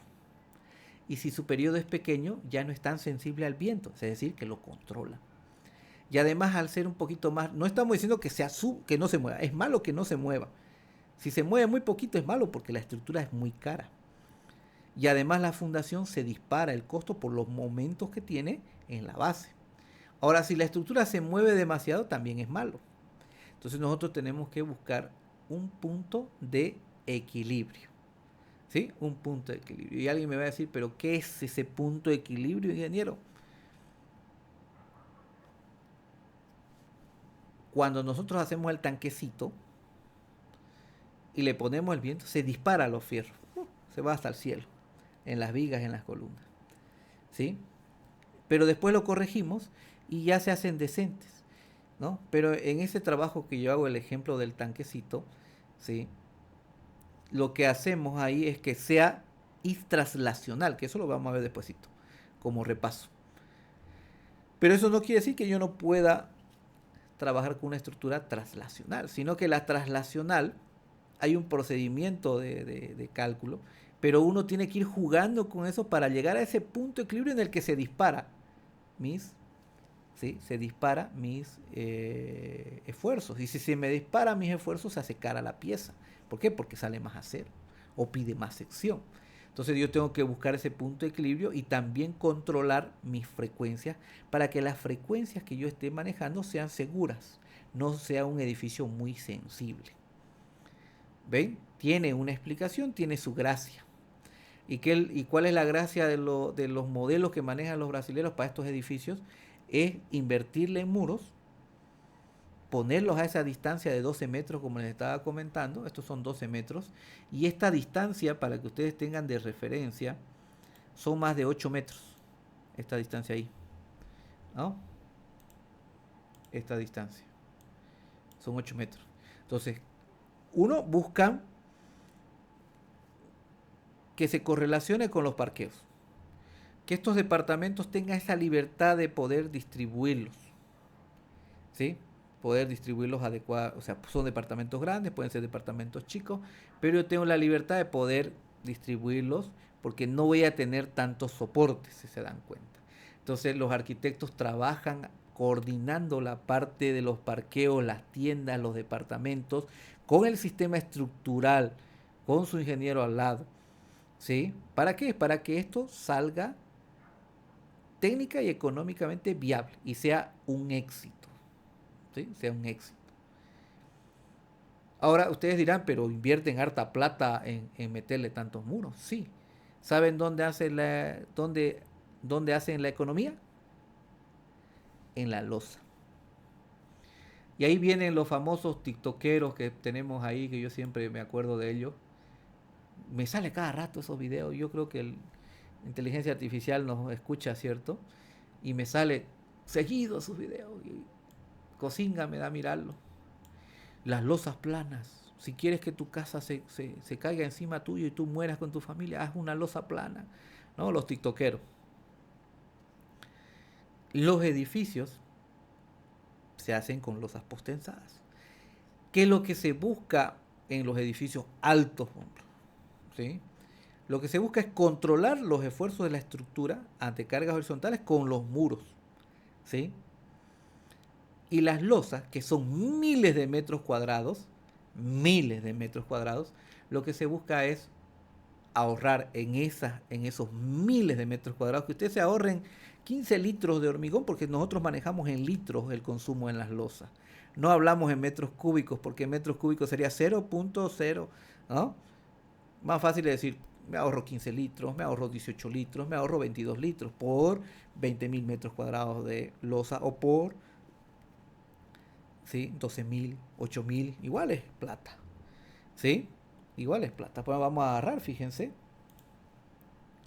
Y si su periodo es pequeño, ya no es tan sensible al viento, es decir, que lo controla. Y además, al ser un poquito más, no estamos diciendo que que no se mueva, es malo que no se mueva. Si se mueve muy poquito es malo porque la estructura es muy cara. Y además la fundación se dispara el costo por los momentos que tiene en la base. Ahora, si la estructura se mueve demasiado, también es malo. Entonces nosotros tenemos que buscar un punto de equilibrio. ¿Sí? Un punto de equilibrio. Y alguien me va a decir, ¿pero qué es ese punto de equilibrio, ingeniero? Cuando nosotros hacemos el tanquecito y le ponemos el viento, se dispara los fierros. Se va hasta el cielo, en las vigas, en las columnas. ¿Sí? Pero después lo corregimos y ya se hacen decentes, ¿no? Pero en ese trabajo que yo hago, el ejemplo del tanquecito, ¿sí? Lo que hacemos ahí es que sea translacional, que eso lo vamos a ver despuesito, como repaso. Pero eso no quiere decir que yo no pueda trabajar con una estructura translacional, sino que la translacional hay un procedimiento de cálculo, pero uno tiene que ir jugando con eso para llegar a ese punto de equilibrio en el que se dispara se dispara mis esfuerzos. Y si se me dispara mis esfuerzos, se hace cara la pieza. ¿Por qué? Porque sale más acero o pide más sección. Entonces yo tengo que buscar ese punto de equilibrio y también controlar mis frecuencias para que las frecuencias que yo esté manejando sean seguras, no sea un edificio muy sensible. ¿Ven? Tiene una explicación, tiene su gracia. ¿Y cuál es la gracia de los modelos que manejan los brasileños para estos edificios? Es invertirle en muros, ponerlos a esa distancia de 12 metros, como les estaba comentando. Estos son 12 metros. Y esta distancia, para que ustedes tengan de referencia, son más de 8 metros. Esta distancia ahí, ¿no? Esta distancia. Son 8 metros. Entonces, uno busca que se correlacione con los parqueos. Que estos departamentos tengan esa libertad de poder distribuirlos. ¿Sí? Poder distribuirlos adecuadamente. O sea, son departamentos grandes, pueden ser departamentos chicos, pero yo tengo la libertad de poder distribuirlos porque no voy a tener tantos soportes, si se dan cuenta. Entonces los arquitectos trabajan coordinando la parte de los parqueos, las tiendas, los departamentos, con el sistema estructural, con su ingeniero al lado. ¿Sí? ¿Para qué? Para que esto salga técnica y económicamente viable y sea un éxito. ¿Sí? Sea un éxito. Ahora ustedes dirán, pero invierten harta plata en meterle tantos muros. Sí. ¿Saben dónde hacen la economía? En la losa. Y ahí vienen los famosos tiktokeros que tenemos ahí, que yo siempre me acuerdo de ellos. Me sale cada rato esos videos. Yo creo que la inteligencia artificial nos escucha, ¿cierto? Y me sale seguido sus videos. Y cocinga me da mirarlo. Las losas planas. Si quieres que tu casa se caiga encima tuyo y tú mueras con tu familia, haz una losa plana. ¿No? Los tiktokeros. Los edificios se hacen con losas postensadas. ¿Qué es lo que se busca en los edificios altos? ¿Sí? Lo que se busca es controlar los esfuerzos de la estructura ante cargas horizontales con los muros. ¿Sí? Y las losas, que son miles de metros cuadrados, lo que se busca es ahorrar en esos miles de metros cuadrados, que ustedes se ahorren 15 litros de hormigón, porque nosotros manejamos en litros el consumo en las losas. No hablamos en metros cúbicos, porque en metros cúbicos sería 0.0, ¿no? Más fácil de decir me ahorro 15 litros, me ahorro 18 litros, me ahorro 22 litros por 20.000 metros cuadrados de losa o por, ¿sí? 12.000, 8.000, igual es plata, ¿sí? Igual es plata. Pues vamos a agarrar, fíjense,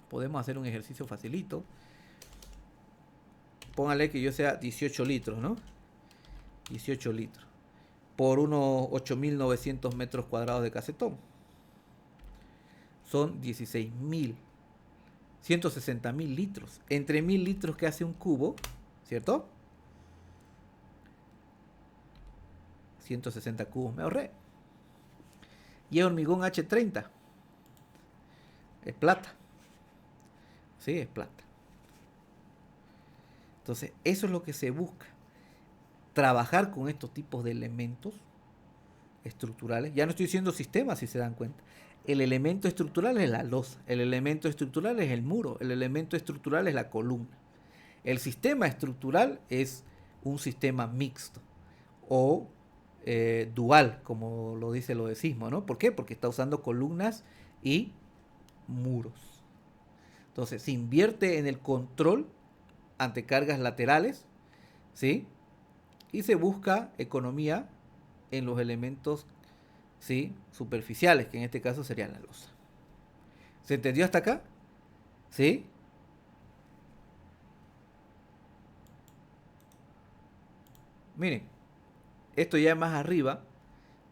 podemos hacer un ejercicio facilito. Póngale que yo sea 18 litros, ¿no? 18 litros por unos 8.900 metros cuadrados de casetón. Son 16.000, 160.000 litros. Entre 1.000 litros que hace un cubo, ¿cierto? 160 cubos me ahorré. Y el hormigón H30. Es plata. Sí, es plata. Entonces, eso es lo que se busca. Trabajar con estos tipos de elementos estructurales. Ya no estoy diciendo sistemas, si se dan cuenta. El elemento estructural es la losa, el elemento estructural es el muro, el elemento estructural es la columna. El sistema estructural es un sistema mixto o dual, como lo dice el odesismo, ¿no? ¿Por qué? Porque está usando columnas y muros. Entonces, se invierte en el control ante cargas laterales, ¿sí? Y se busca economía en los elementos, ¿sí?, superficiales, que en este caso serían la losa. ¿Se entendió hasta acá? ¿Sí? Miren, esto ya más arriba,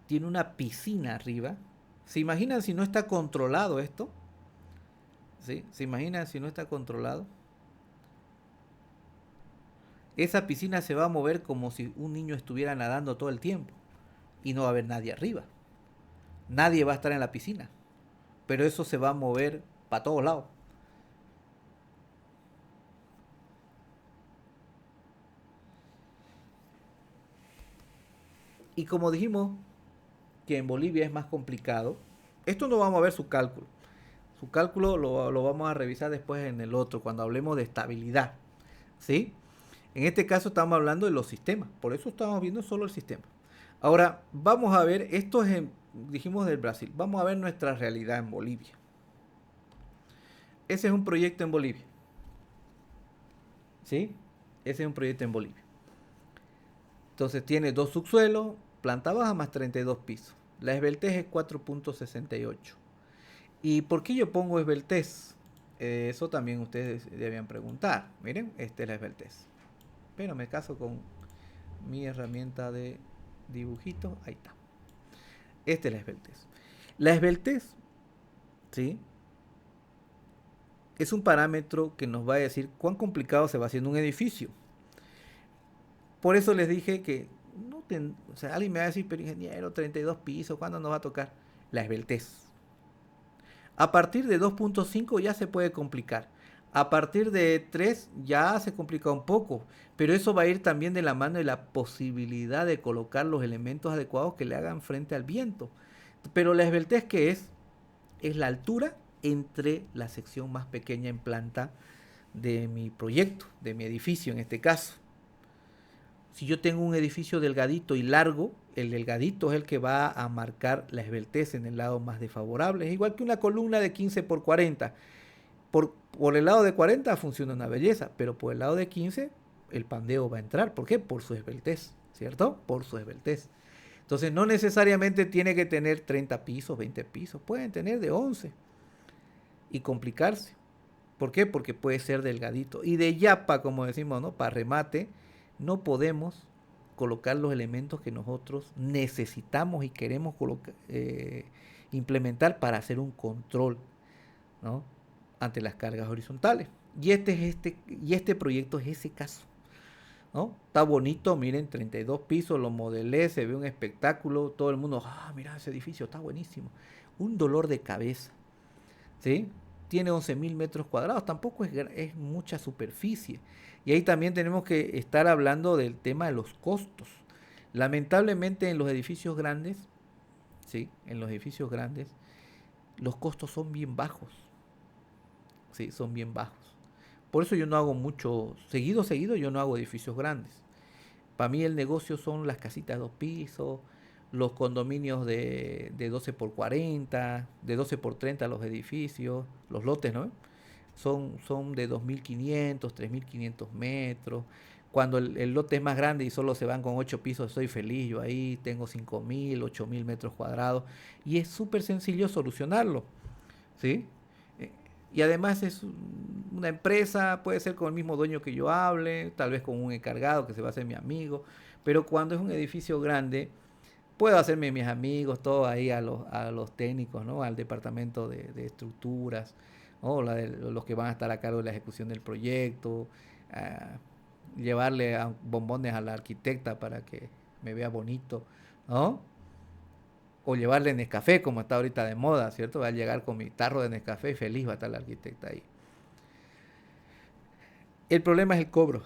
tiene una piscina arriba. ¿Se imaginan si no está controlado esto? ¿Sí? ¿Se imaginan si no está controlado? Esa piscina se va a mover como si un niño estuviera nadando todo el tiempo y no va a haber nadie arriba. Nadie va a estar en la piscina, pero eso se va a mover para todos lados. Y como dijimos que en Bolivia es más complicado, esto no vamos a ver su cálculo. Su cálculo lo vamos a revisar después en el otro, cuando hablemos de estabilidad. ¿Sí? En este caso estamos hablando de los sistemas, por eso estamos viendo solo el sistema. Ahora, vamos a ver, esto es dijimos del Brasil, vamos a ver nuestra realidad en Bolivia. Ese es un proyecto en Bolivia. ¿Sí? Ese es un proyecto en Bolivia. Entonces tiene 2 subsuelos, planta baja más 32 pisos. La esbeltez es 4.68. ¿Y por qué yo pongo esbeltez? Eso también ustedes debían preguntar. Miren, esta es la esbeltez. Pero me caso con mi herramienta de dibujito. Ahí está. Esta es la esbeltez. La esbeltez, ¿sí?, es un parámetro que nos va a decir cuán complicado se va haciendo un edificio. Por eso les dije que o sea, alguien me va a decir, pero ingeniero, 32 pisos, ¿cuándo nos va a tocar? La esbeltez. A partir de 2.5 ya se puede complicar. A partir de 3 ya se complica un poco, pero eso va a ir también de la mano de la posibilidad de colocar los elementos adecuados que le hagan frente al viento. Pero la esbeltez, ¿qué es? Es la altura entre la sección más pequeña en planta de mi proyecto, de mi edificio en este caso. Si yo tengo un edificio delgadito y largo, el delgadito es el que va a marcar la esbeltez en el lado más desfavorable. Es igual que una columna de 15 por 40. Por el lado de 40 funciona una belleza, pero por el lado de 15 el pandeo va a entrar. ¿Por qué? Por su esbeltez, ¿cierto? Por su esbeltez. Entonces no necesariamente tiene que tener 30 pisos, 20 pisos. Pueden tener de 11 y complicarse. ¿Por qué? Porque puede ser delgadito. Y de yapa, como decimos, ¿no?, para remate, no podemos colocar los elementos que nosotros necesitamos y queremos implementar para hacer un control, ¿no?, ante las cargas horizontales. Y este proyecto es ese caso, ¿no? Está bonito, miren, 32 pisos, lo modelé, se ve un espectáculo, todo el mundo, mira ese edificio, está buenísimo. Un dolor de cabeza, ¿sí? Tiene 11.000 metros cuadrados, tampoco es mucha superficie. Y ahí también tenemos que estar hablando del tema de los costos. Lamentablemente en los edificios grandes, ¿sí?, en los edificios grandes, los costos son bien bajos. Sí, son bien bajos. Por eso yo no hago mucho, seguido, yo no hago edificios grandes. Para mí el negocio son las casitas de 2 pisos, los condominios de 12 por 40, de 12 por 30 los edificios, los lotes, ¿no? Son de 2.500, 3.500 metros. Cuando el lote es más grande y solo se van con 8 pisos, estoy feliz. Yo ahí tengo 5.000, 8.000 metros cuadrados. Y es súper sencillo solucionarlo, ¿sí? Eh, Y además es una empresa, puede ser con el mismo dueño que yo hable, tal vez con un encargado que se va a hacer mi amigo. Pero cuando es un edificio grande, puedo hacerme mis amigos, todos ahí a los técnicos, ¿no? Al departamento de estructuras, ¿no? Los que van a estar a cargo de la ejecución del proyecto, a llevarle bombones a la arquitecta para que me vea bonito, ¿no? O llevarle Nescafé, como está ahorita de moda, ¿cierto? Va a llegar con mi tarro de Nescafé y feliz va a estar la arquitecta ahí. El problema es el cobro.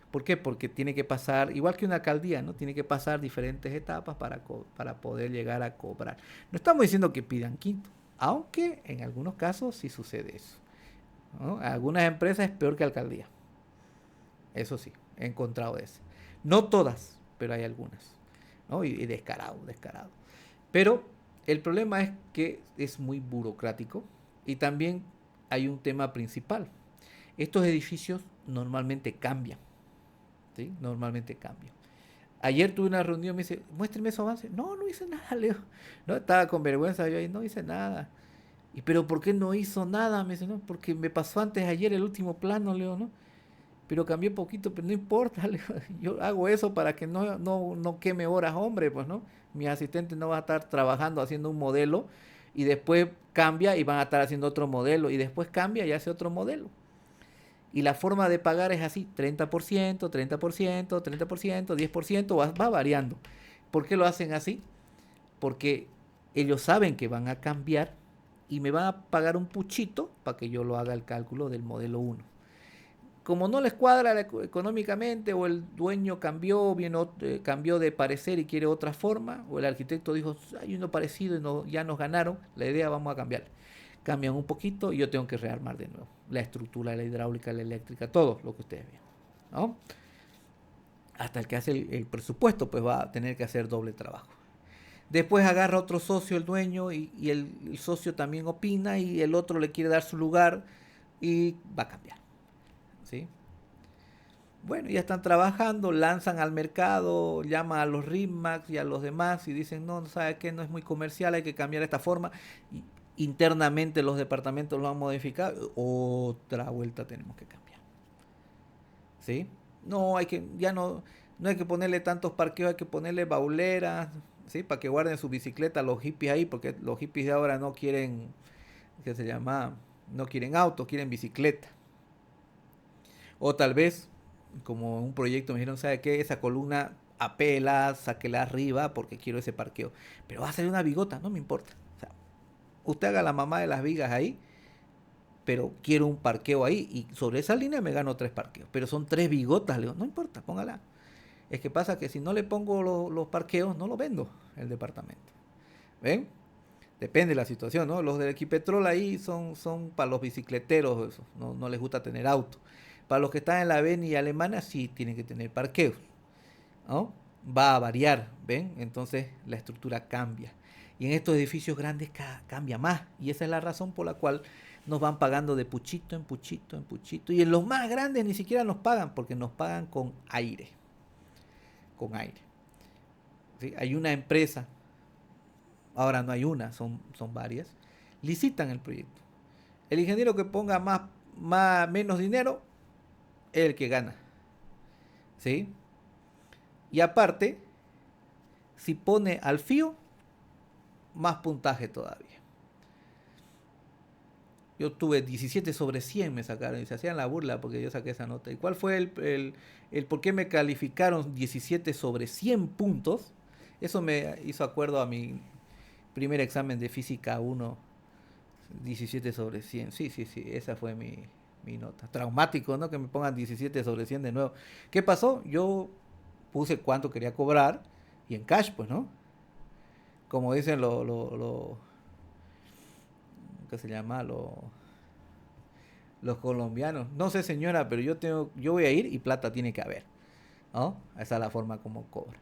¿Por qué? Porque tiene que pasar, igual que una alcaldía, ¿no? Tiene que pasar diferentes etapas para poder llegar a cobrar. No estamos diciendo que pidan quinto, aunque en algunos casos sí sucede eso, ¿no? Algunas empresas es peor que alcaldía. Eso sí, he encontrado eso. No todas, pero hay algunas, ¿no? Y descarado, descarado. Pero el problema es que es muy burocrático y también hay un tema principal. Estos edificios normalmente cambian, ¿sí? Normalmente cambian. Ayer tuve una reunión, me dice, muéstrame esos avances. No, no hice nada, Leo. No, estaba con vergüenza yo ahí, no hice nada. ¿Y pero por qué no hizo nada? Me dice, no, porque me pasó antes ayer el último plano, Leo, ¿no? Pero cambié poquito, pero no importa, Leo. Yo hago eso para que no queme horas, hombre, pues, ¿no? Mi asistente no va a estar trabajando haciendo un modelo y después cambia y van a estar haciendo otro modelo y después cambia y hace otro modelo. Y la forma de pagar es así, 30%, 30%, 30%, 10%, va variando. ¿Por qué lo hacen así? Porque ellos saben que van a cambiar y me van a pagar un puchito para que yo lo haga el cálculo del modelo uno. Como no les cuadra económicamente o el dueño cambió de parecer y quiere otra forma, o el arquitecto dijo, hay uno parecido y no, ya nos ganaron, la idea vamos a cambiar. Cambian un poquito y yo tengo que rearmar de nuevo. La estructura, la hidráulica, la eléctrica, todo lo que ustedes ven, ¿no? Hasta el que hace el presupuesto, pues va a tener que hacer doble trabajo. Después agarra otro socio, el dueño, y el socio también opina y el otro le quiere dar su lugar y va a cambiar, ¿sí? Bueno, ya están trabajando, lanzan al mercado, llaman a los RIMAX y a los demás y dicen, no, ¿sabe qué? No es muy comercial, hay que cambiar esta forma. Y internamente los departamentos lo han modificado, otra vuelta tenemos que cambiar, ¿sí? No, no hay que ponerle tantos parqueos, hay que ponerle bauleras, ¿sí? Para que guarden su bicicleta los hippies ahí, porque los hippies de ahora no quieren, ¿qué se llama? No quieren autos, quieren bicicleta. O tal vez, como un proyecto me dijeron, ¿sabe qué? Esa columna apela, sáquela arriba porque quiero ese parqueo. Pero va a salir una bigota, no me importa. O sea, usted haga la mamá de las vigas ahí, pero quiero un parqueo ahí. Y sobre esa línea me gano 3 parqueos. Pero son 3 bigotas, le digo, no importa, póngala. Es que pasa que si no le pongo los parqueos, no lo vendo el departamento. ¿Ven? Depende de la situación, ¿no? Los del Equipetrol ahí son para los bicicleteros, eso, no les gusta tener auto. Para los que están en la avenida alemana sí tienen que tener parqueos, ¿no? Va a variar, ¿ven? Entonces la estructura cambia. Y en estos edificios grandes cambia más. Y esa es la razón por la cual nos van pagando de puchito en puchito en puchito. Y en los más grandes ni siquiera nos pagan, porque nos pagan con aire. Con aire. ¿Sí? Hay una empresa, ahora no hay una, son varias, licitan el proyecto. El ingeniero que ponga menos dinero es el que gana, ¿sí? Y aparte, si pone al FIO, más puntaje todavía. Yo tuve 17 sobre 100 me sacaron y se hacían la burla porque yo saqué esa nota. ¿Y cuál fue el por qué me calificaron 17 sobre 100 puntos? Eso me hizo acuerdo a mi primer examen de física 1, 17 sobre 100. Sí, sí, sí, esa fue mi nota. Traumático, ¿no? Que me pongan 17 sobre 100 de nuevo. ¿Qué pasó? Yo puse cuánto quería cobrar y en cash, pues, ¿no? Como dicen ¿qué se llama? Los colombianos. No sé, señora, pero yo voy a ir y plata tiene que haber, ¿no? Esa es la forma como cobra.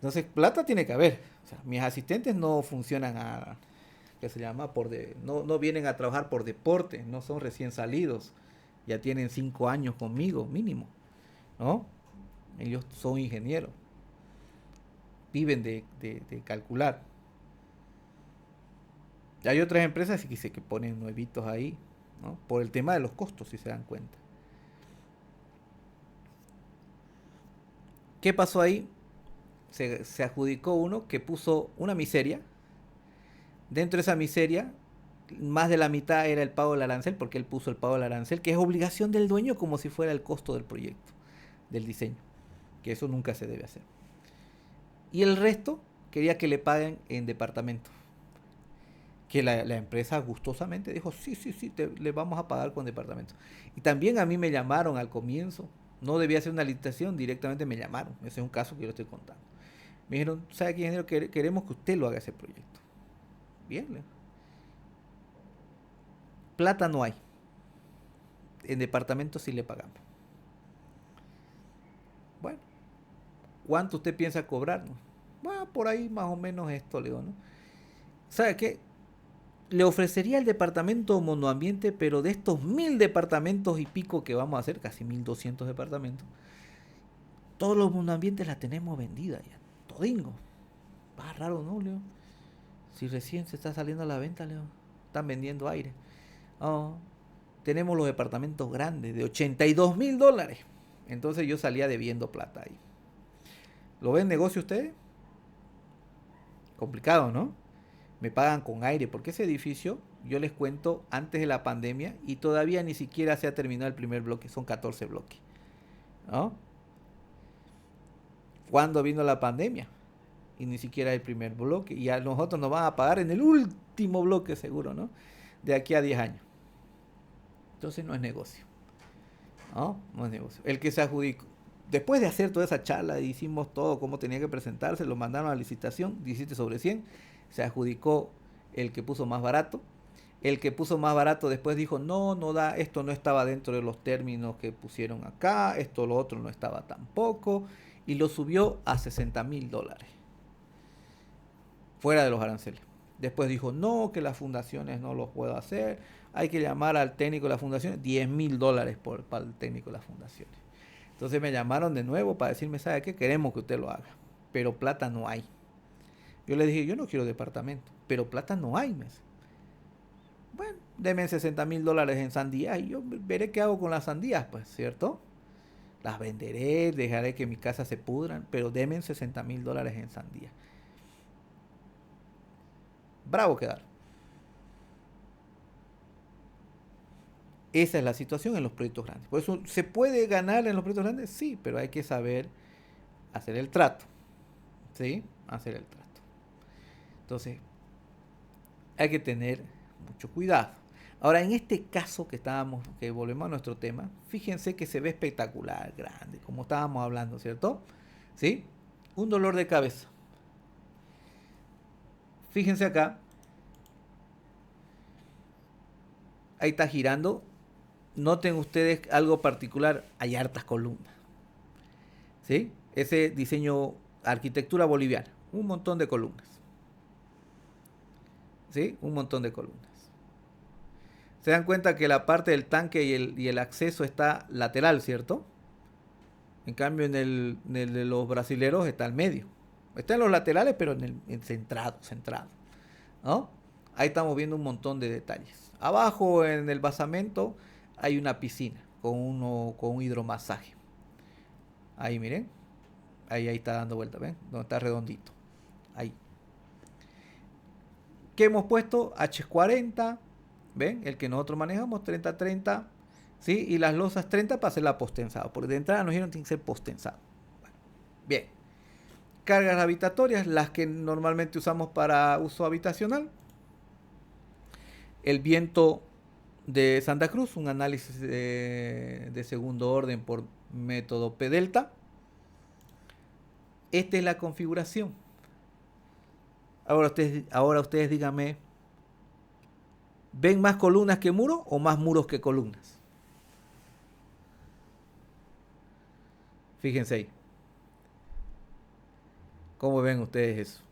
Entonces, plata tiene que haber. O sea, mis asistentes no funcionan a, ¿qué se llama? No vienen a trabajar por deporte, no son recién salidos. Ya tienen 5 años conmigo, mínimo, ¿no? Ellos son ingenieros, viven de calcular. Hay otras empresas que ponen nuevitos ahí, ¿no? Por el tema de los costos, si se dan cuenta. ¿Qué pasó ahí? Se adjudicó uno que puso una miseria. Dentro de esa miseria, más de la mitad era el pago del arancel, porque él puso el pago del arancel, que es obligación del dueño como si fuera el costo del proyecto, del diseño, que eso nunca se debe hacer. Y el resto quería que le paguen en departamento. Que la empresa gustosamente dijo, sí, le vamos a pagar con departamento. Y también a mí me llamaron al comienzo, no debía hacer una licitación, directamente me llamaron. Ese es un caso que yo estoy contando. Me dijeron, ¿sabe qué, ingeniero? Queremos que usted lo haga ese proyecto. Bien, plata no hay. En departamento sí le pagamos. Bueno, ¿cuánto usted piensa cobrarnos? Bueno, por ahí más o menos esto, le digo, ¿no? ¿Sabe qué? Le ofrecería el departamento monoambiente, pero de estos 1000 departamentos y pico que vamos a hacer, casi 1200 departamentos, todos los monoambientes la tenemos vendida ya, todingo. Va raro, ¿no, Leo? Si recién se está saliendo a la venta, Leo, están vendiendo aire. Oh, tenemos los departamentos grandes de $82,000. Entonces yo salía debiendo plata ahí. ¿Lo ven negocio ustedes? Complicado, ¿no? Me pagan con aire, porque ese edificio, yo les cuento, antes de la pandemia, y todavía ni siquiera se ha terminado el primer bloque, son 14 bloques, ¿no? ¿Cuándo vino la pandemia? Y ni siquiera el primer bloque, y a nosotros nos van a pagar en el último bloque seguro, ¿no? De aquí a 10 años. Entonces no es negocio, ¿no? No es negocio. El que se adjudicó, después de hacer toda esa charla, hicimos todo como tenía que presentarse, lo mandaron a licitación, 17/100, se adjudicó el que puso más barato. El que puso más barato después dijo, no da, esto no estaba dentro de los términos que pusieron acá, esto lo otro no estaba tampoco, y lo subió a $60,000, fuera de los aranceles. Después dijo, no, que las fundaciones no lo puedo hacer, hay que llamar al técnico de las fundaciones, $10,000 para el técnico de las fundaciones. Entonces me llamaron de nuevo para decirme, ¿sabe qué? Queremos que usted lo haga, pero plata no hay. Yo le dije, yo no quiero departamento, pero plata no hay, mes. Bueno, denme $60,000 en sandías y yo veré qué hago con las sandías, pues, ¿cierto? Las venderé, dejaré que mi casa se pudran, pero denme $60,000 en sandías. Bravo quedar. Esa es la situación en los proyectos grandes. Por eso, ¿se puede ganar en los proyectos grandes? Sí, pero hay que saber hacer el trato. ¿Sí? Hacer el trato. Entonces, hay que tener mucho cuidado. Ahora, en este caso que volvemos a nuestro tema, fíjense que se ve espectacular, grande, como estábamos hablando, ¿cierto? ¿Sí? Un dolor de cabeza. Fíjense acá. Ahí está girando. Noten ustedes algo particular. Hay hartas columnas. ¿Sí? Ese diseño, arquitectura boliviana. Un montón de columnas. ¿Sí? Un montón de columnas. Se dan cuenta que la parte del tanque y el acceso está lateral, ¿cierto? En cambio, en el de los brasileros está al medio. Está en los laterales, pero en centrado, ¿no? Ahí estamos viendo un montón de detalles. Abajo, en el basamento, hay una piscina con un hidromasaje. Ahí, miren. Ahí está dando vuelta, ¿ven? Donde está redondito. Ahí. ¿Qué hemos puesto? H40. ¿Ven? El que nosotros manejamos, 30-30. ¿Sí? Y las losas 30 para hacer la postensado. Porque de entrada nos dijeron que tiene que ser postensado. Bueno, bien. Cargas habitatorias, las que normalmente usamos para uso habitacional. El viento de Santa Cruz, un análisis de segundo orden por método P-delta. Esta es la configuración. Ahora ustedes díganme, ¿ven más columnas que muros o más muros que columnas? Fíjense ahí. ¿Cómo ven ustedes eso?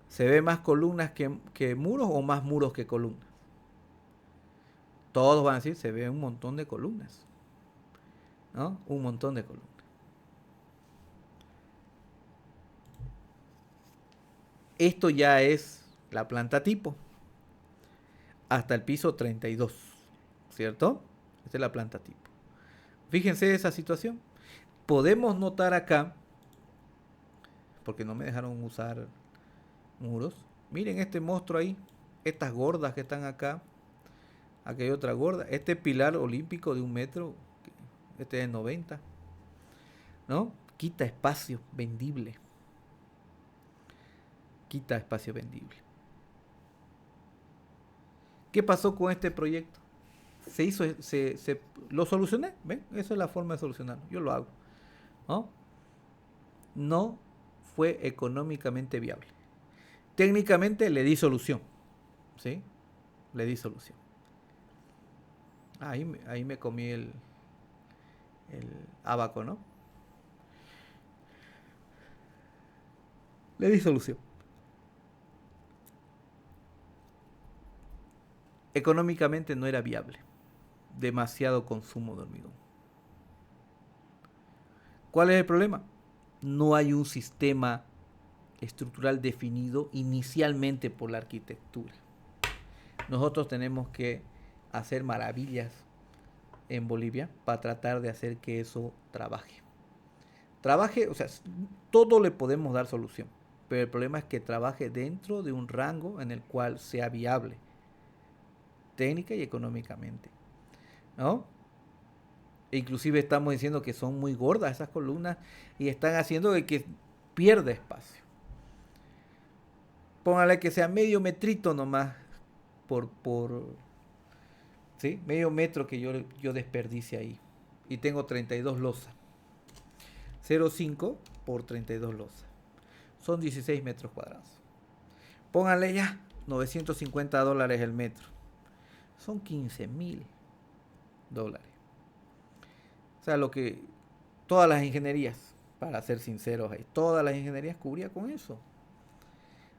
¿Se ve más columnas que muros o más muros que columnas? Todos van a decir, se ve un montón de columnas, ¿no? Un montón de columnas. Esto ya es la planta tipo, hasta el piso 32, ¿cierto? Esta es la planta tipo. Fíjense esa situación. Podemos notar acá, porque no me dejaron usar muros. Miren este monstruo ahí, estas gordas que están acá. Aquí hay otra gorda. Este pilar olímpico de 1 metro, este es 90, ¿no? Quita espacio vendible. Quita espacio vendible. ¿Qué pasó con este proyecto? Se hizo, lo solucioné, ¿ven? Esa es la forma de solucionarlo. Yo lo hago, ¿no? No fue económicamente viable. Técnicamente le di solución, ¿sí? Le di solución. Ahí me comí el abaco, ¿no? Le di solución. Económicamente no era viable. Demasiado consumo de hormigón. ¿Cuál es el problema? No hay un sistema estructural definido inicialmente por la arquitectura. Nosotros tenemos que hacer maravillas en Bolivia para tratar de hacer que eso trabaje. Trabaje, o sea, todo le podemos dar solución, pero el problema es que trabaje dentro de un rango en el cual sea viable, técnica y económicamente, ¿no? E inclusive estamos diciendo que son muy gordas esas columnas y están haciendo de que pierda espacio. Póngale que sea medio metrito nomás por ¿sí? Medio metro que yo desperdicie ahí. Y tengo 32 losas. 0,5 por 32 losas. Son 16 metros cuadrados. Pónganle ya $950 el metro. Son $15,000. O sea, lo que todas las ingenierías, para ser sinceros ahí, todas las ingenierías cubría con eso.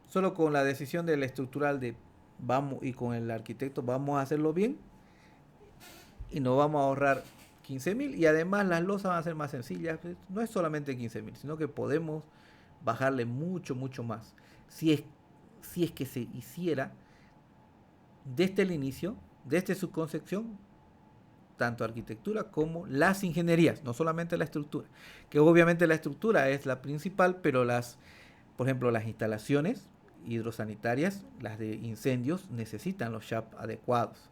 Solo con la decisión del estructural de vamos y con el arquitecto vamos a hacerlo bien y nos vamos a ahorrar 15,000 y además las losas van a ser más sencillas. No es solamente 15,000, sino que podemos bajarle mucho, mucho más. Si es que se hiciera desde el inicio, desde su concepción, tanto arquitectura como las ingenierías, no solamente la estructura, que obviamente la estructura es la principal, pero por ejemplo, las instalaciones hidrosanitarias, las de incendios, necesitan los SHAP adecuados.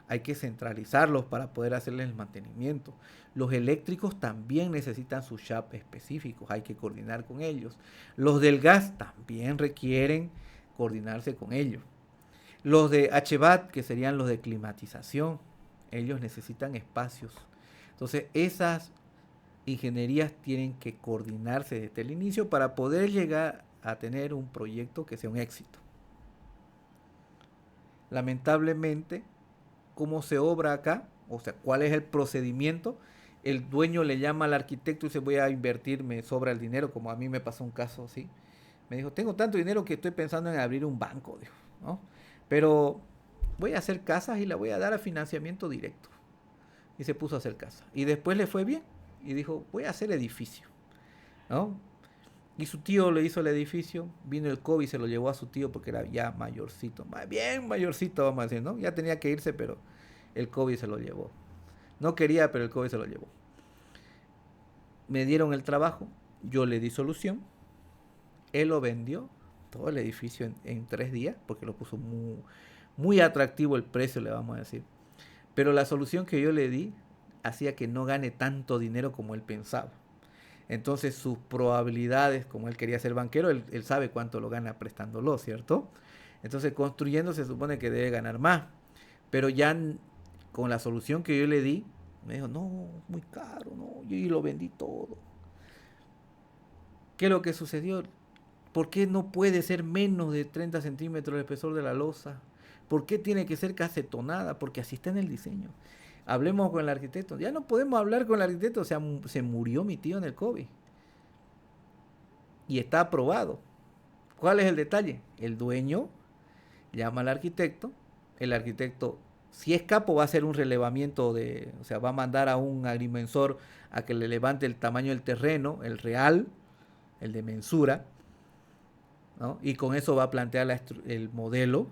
Hay que centralizarlos para poder hacerles el mantenimiento. Los eléctricos también necesitan sus SHAP específicos, hay que coordinar con ellos. Los del gas también requieren coordinarse con ellos. Los de HVAC, que serían los de climatización, ellos necesitan espacios. Entonces, esas ingenierías tienen que coordinarse desde el inicio para poder llegar a tener un proyecto que sea un éxito. Lamentablemente, ¿cómo se obra acá? O sea, ¿cuál es el procedimiento? El dueño le llama al arquitecto y dice, voy a invertir, me sobra el dinero, como a mí me pasó un caso así. Me dijo, tengo tanto dinero que estoy pensando en abrir un banco, dijo, ¿no? Pero voy a hacer casas y la voy a dar a financiamiento directo. Y se puso a hacer casas. Y después le fue bien. Y dijo, voy a hacer edificio, ¿no? Y su tío le hizo el edificio, vino el COVID y se lo llevó a su tío porque era ya mayorcito, bien mayorcito vamos a decir, ¿no? Ya tenía que irse, pero el COVID se lo llevó. No quería, pero el COVID se lo llevó. Me dieron el trabajo, yo le di solución, él lo vendió, todo el edificio en 3 días, porque lo puso muy atractivo el precio, le vamos a decir. Pero la solución que yo le di hacía que no gane tanto dinero como él pensaba. Entonces sus probabilidades, como él quería ser banquero, él sabe cuánto lo gana prestándolo, ¿cierto? Entonces construyendo se supone que debe ganar más. Pero ya con la solución que yo le di, me dijo, no, muy caro, no, yo lo vendí todo. ¿Qué es lo que sucedió? ¿Por qué no puede ser menos de 30 centímetros el espesor de la losa? ¿Por qué tiene que ser casetonada? Porque así está en el diseño. Hablemos con el arquitecto. Ya no podemos hablar con el arquitecto. O sea, se murió mi tío en el COVID. y está aprobado. ¿Cuál es el detalle? El dueño llama al arquitecto, el arquitecto, si es capo, va a hacer un relevamiento o sea, va a mandar a un agrimensor a que le levante el tamaño del terreno, el real, el de mensura, ¿no? Y con eso va a plantear el modelo,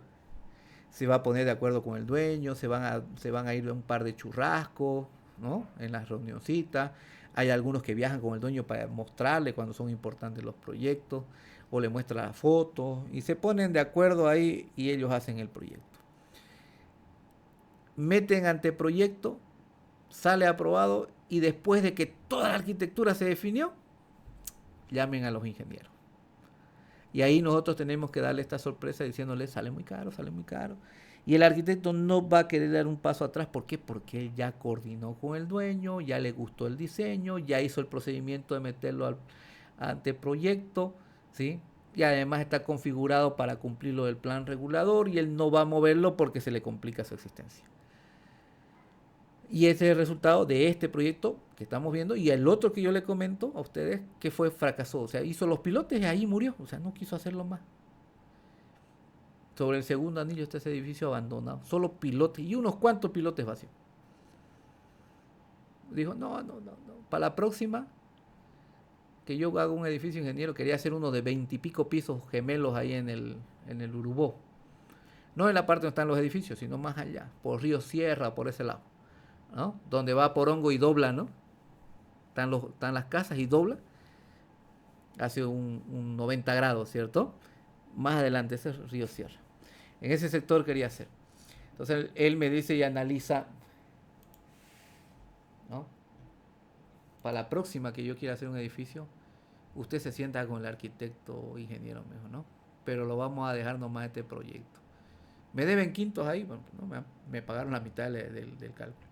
se va a poner de acuerdo con el dueño, se van a ir a un par de churrascos, ¿no? En las reunioncitas. Hay algunos que viajan con el dueño para mostrarle cuando son importantes los proyectos, o le muestra las fotos, y se ponen de acuerdo ahí y ellos hacen el proyecto. Meten anteproyecto, sale aprobado, y después de que toda la arquitectura se definió, llamen a los ingenieros. Y ahí nosotros tenemos que darle esta sorpresa diciéndole, sale muy caro, sale muy caro. Y el arquitecto no va a querer dar un paso atrás. ¿Por qué? Porque él ya coordinó con el dueño, ya le gustó el diseño, ya hizo el procedimiento de meterlo al anteproyecto, ¿sí? Y además está configurado para cumplir lo del plan regulador, y él no va a moverlo porque se le complica su existencia. Y ese es el resultado de este proyecto que estamos viendo. Y el otro que yo le comento a ustedes, que fracasó. O sea, hizo los pilotes y ahí murió. O sea, no quiso hacerlo más. Sobre el segundo anillo está ese edificio abandonado. Solo pilotes y unos cuantos pilotes vacíos. Dijo, no. Para la próxima, que yo haga un edificio ingeniero, quería hacer uno de 20 y pico pisos gemelos ahí en el Urubó. No en la parte donde están los edificios, sino más allá. Por Río Sierra, por ese lado, ¿no? Donde va Porongo y dobla, ¿no? Están las casas y dobla. Hace un 90 grados, ¿cierto? Más adelante, ese es Río Sierra. En ese sector quería hacer. Entonces él me dice y analiza, ¿no? Para la próxima que yo quiera hacer un edificio, usted se sienta con el arquitecto o ingeniero, mejor, ¿no? Pero lo vamos a dejar nomás este proyecto. Me deben quintos ahí, bueno, ¿no? Me pagaron la mitad del cálculo.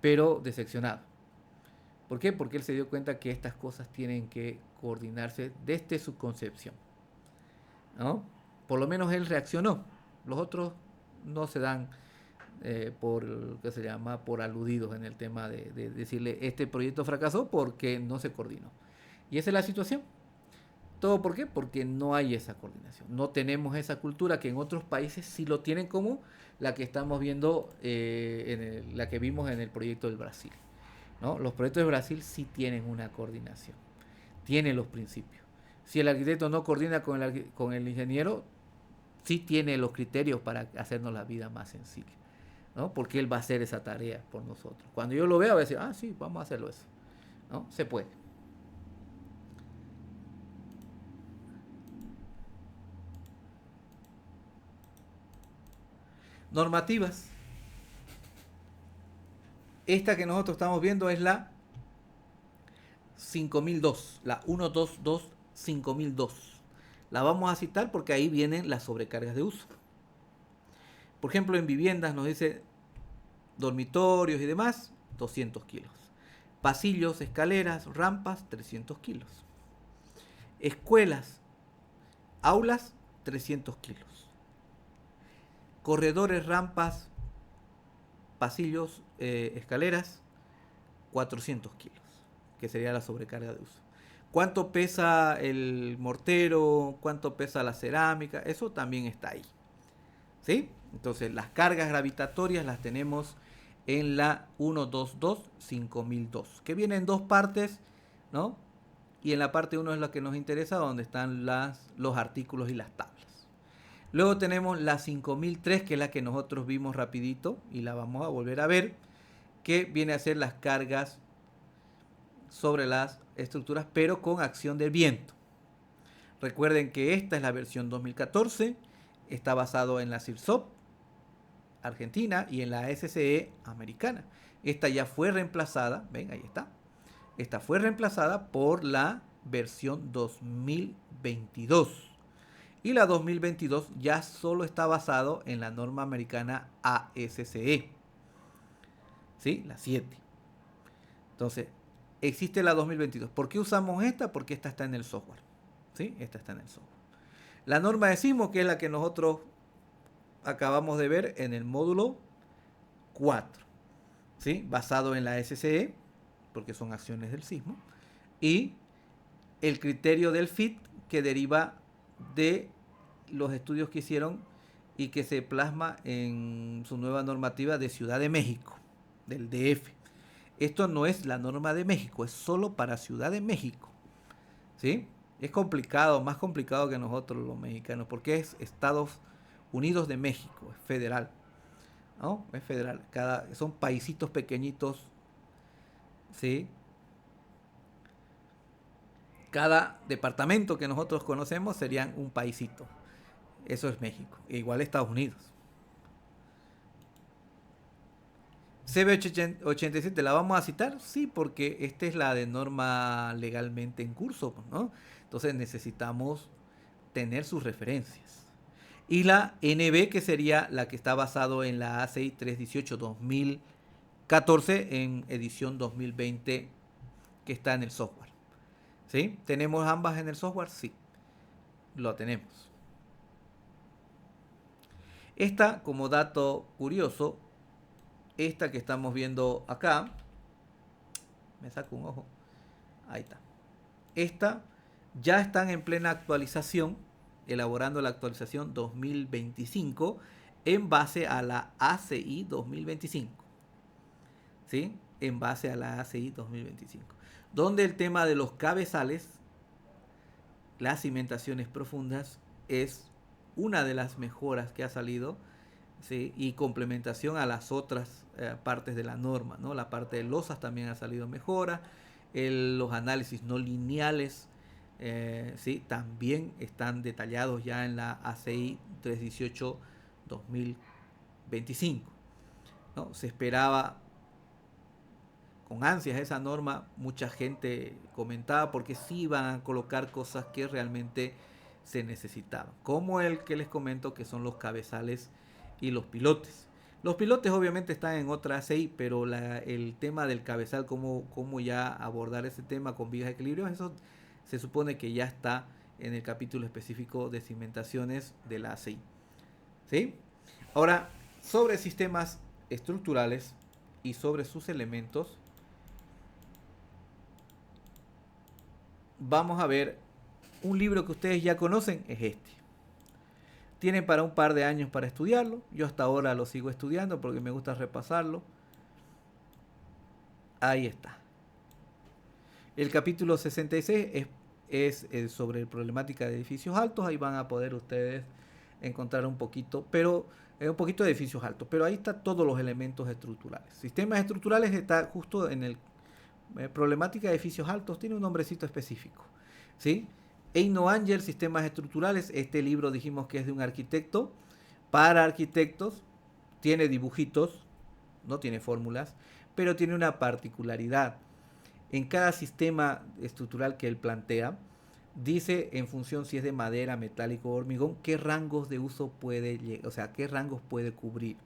Pero decepcionado. ¿Por qué? Porque él se dio cuenta que estas cosas tienen que coordinarse desde su concepción, ¿no? Por lo menos él reaccionó. Los otros no se dan ¿qué se llama? Por aludidos en el tema de decirle este proyecto fracasó porque no se coordinó. Y esa es la situación. ¿Todo por qué? Porque no hay esa coordinación. No tenemos esa cultura que en otros países sí lo tienen, como la que estamos viendo, la que vimos en el proyecto del Brasil, ¿no? Los proyectos de Brasil sí tienen una coordinación, tienen los principios. Si el arquitecto no coordina con el ingeniero, sí tiene los criterios para hacernos la vida más sencilla, ¿no? Porque él va a hacer esa tarea por nosotros. Cuando yo lo vea, voy a decir, sí, vamos a hacerlo eso, ¿no? Se puede. Normativas. Esta que nosotros estamos viendo es la 5002, la 122-5002. La vamos a citar porque ahí vienen las sobrecargas de uso. Por ejemplo, en viviendas nos dice dormitorios y demás, 200 kilos. Pasillos, escaleras, rampas, 300 kilos. Escuelas, aulas, 300 kilos. Corredores, rampas, pasillos, escaleras, 400 kilos, que sería la sobrecarga de uso. ¿Cuánto pesa el mortero? ¿Cuánto pesa la cerámica? Eso también está ahí, ¿sí? Entonces las cargas gravitatorias las tenemos en la 122-5002, que viene en dos partes, ¿no? Y en la parte 1 es la que nos interesa, donde están los artículos y las tablas. Luego tenemos la 5003, que es la que nosotros vimos rapidito y la vamos a volver a ver, que viene a ser las cargas sobre las estructuras, pero con acción del viento. Recuerden que esta es la versión 2014, está basado en la CIRSOP argentina y en la SCE americana. Esta ya fue reemplazada, ven, ahí está. Esta fue reemplazada por la versión 2022. Y la 2022 ya solo está basado en la norma americana ASCE. ¿Sí? La 7. Entonces, existe la 2022. ¿Por qué usamos esta? Porque esta está en el software. ¿Sí? Esta está en el software. La norma de sismo, que es la que nosotros acabamos de ver en el módulo 4. ¿Sí? Basado en la SCE, porque son acciones del sismo. Y el criterio del FIT, que deriva de los estudios que hicieron y que se plasma en su nueva normativa de Ciudad de México, del DF. Esto no es la norma de México, es solo para Ciudad de México, ¿sí? Es complicado, más complicado que nosotros los mexicanos, porque es Estados Unidos de México, es federal, ¿no? Es federal, son paisitos pequeñitos, ¿sí? Cada departamento que nosotros conocemos serían un paisito. Eso es México, igual Estados Unidos. CB87, ¿la vamos a citar? Sí, porque esta es la de norma legalmente en curso, ¿no? Entonces necesitamos tener sus referencias. Y la NB, que sería la que está basado en la ACI 318-2014 en edición 2020, que está en el software. ¿Sí? ¿Tenemos ambas en el software? Sí, lo tenemos. Esta, como dato curioso, esta que estamos viendo acá, me saco un ojo, ahí está. Esta ya están en plena actualización, elaborando la actualización 2025 en base a la ACI 2025. ¿Sí? En base a la ACI 2025. Donde el tema de los cabezales, las cimentaciones profundas, es una de las mejoras que ha salido, ¿sí? Y complementación a las otras partes de la norma, ¿no? La parte de losas también ha salido mejora, los análisis no lineales, ¿sí? También están detallados ya en la ACI 318-2025, ¿no? Se esperaba con ansias esa norma, mucha gente comentaba porque sí iban a colocar cosas que realmente se necesitaban, como el que les comento, que son los cabezales y los pilotes. Los pilotes obviamente están en otra ACI, pero el tema del cabezal, cómo ya abordar ese tema con vigas de equilibrio, eso se supone que ya está en el capítulo específico de cimentaciones de la ACI. ¿Sí? Ahora, sobre sistemas estructurales y sobre sus elementos, vamos a ver un libro que ustedes ya conocen, es este. Tienen para un par de años para estudiarlo. Yo hasta ahora lo sigo estudiando porque me gusta repasarlo. Ahí está. El capítulo 66 es sobre problemática de edificios altos. Ahí van a poder ustedes encontrar un poquito, pero un poquito de edificios altos. Pero ahí están todos los elementos estructurales. Sistemas estructurales está justo en el problemática de edificios altos. Tiene un nombrecito específico, ¿sí? Eino Ángel, sistemas estructurales. Este libro dijimos que es de un arquitecto para arquitectos. Tiene dibujitos, no tiene fórmulas, pero tiene una particularidad. En cada sistema estructural que él plantea, dice en función si es de madera, metálico o hormigón, qué rangos de uso puede, o sea, qué rangos puede cubrir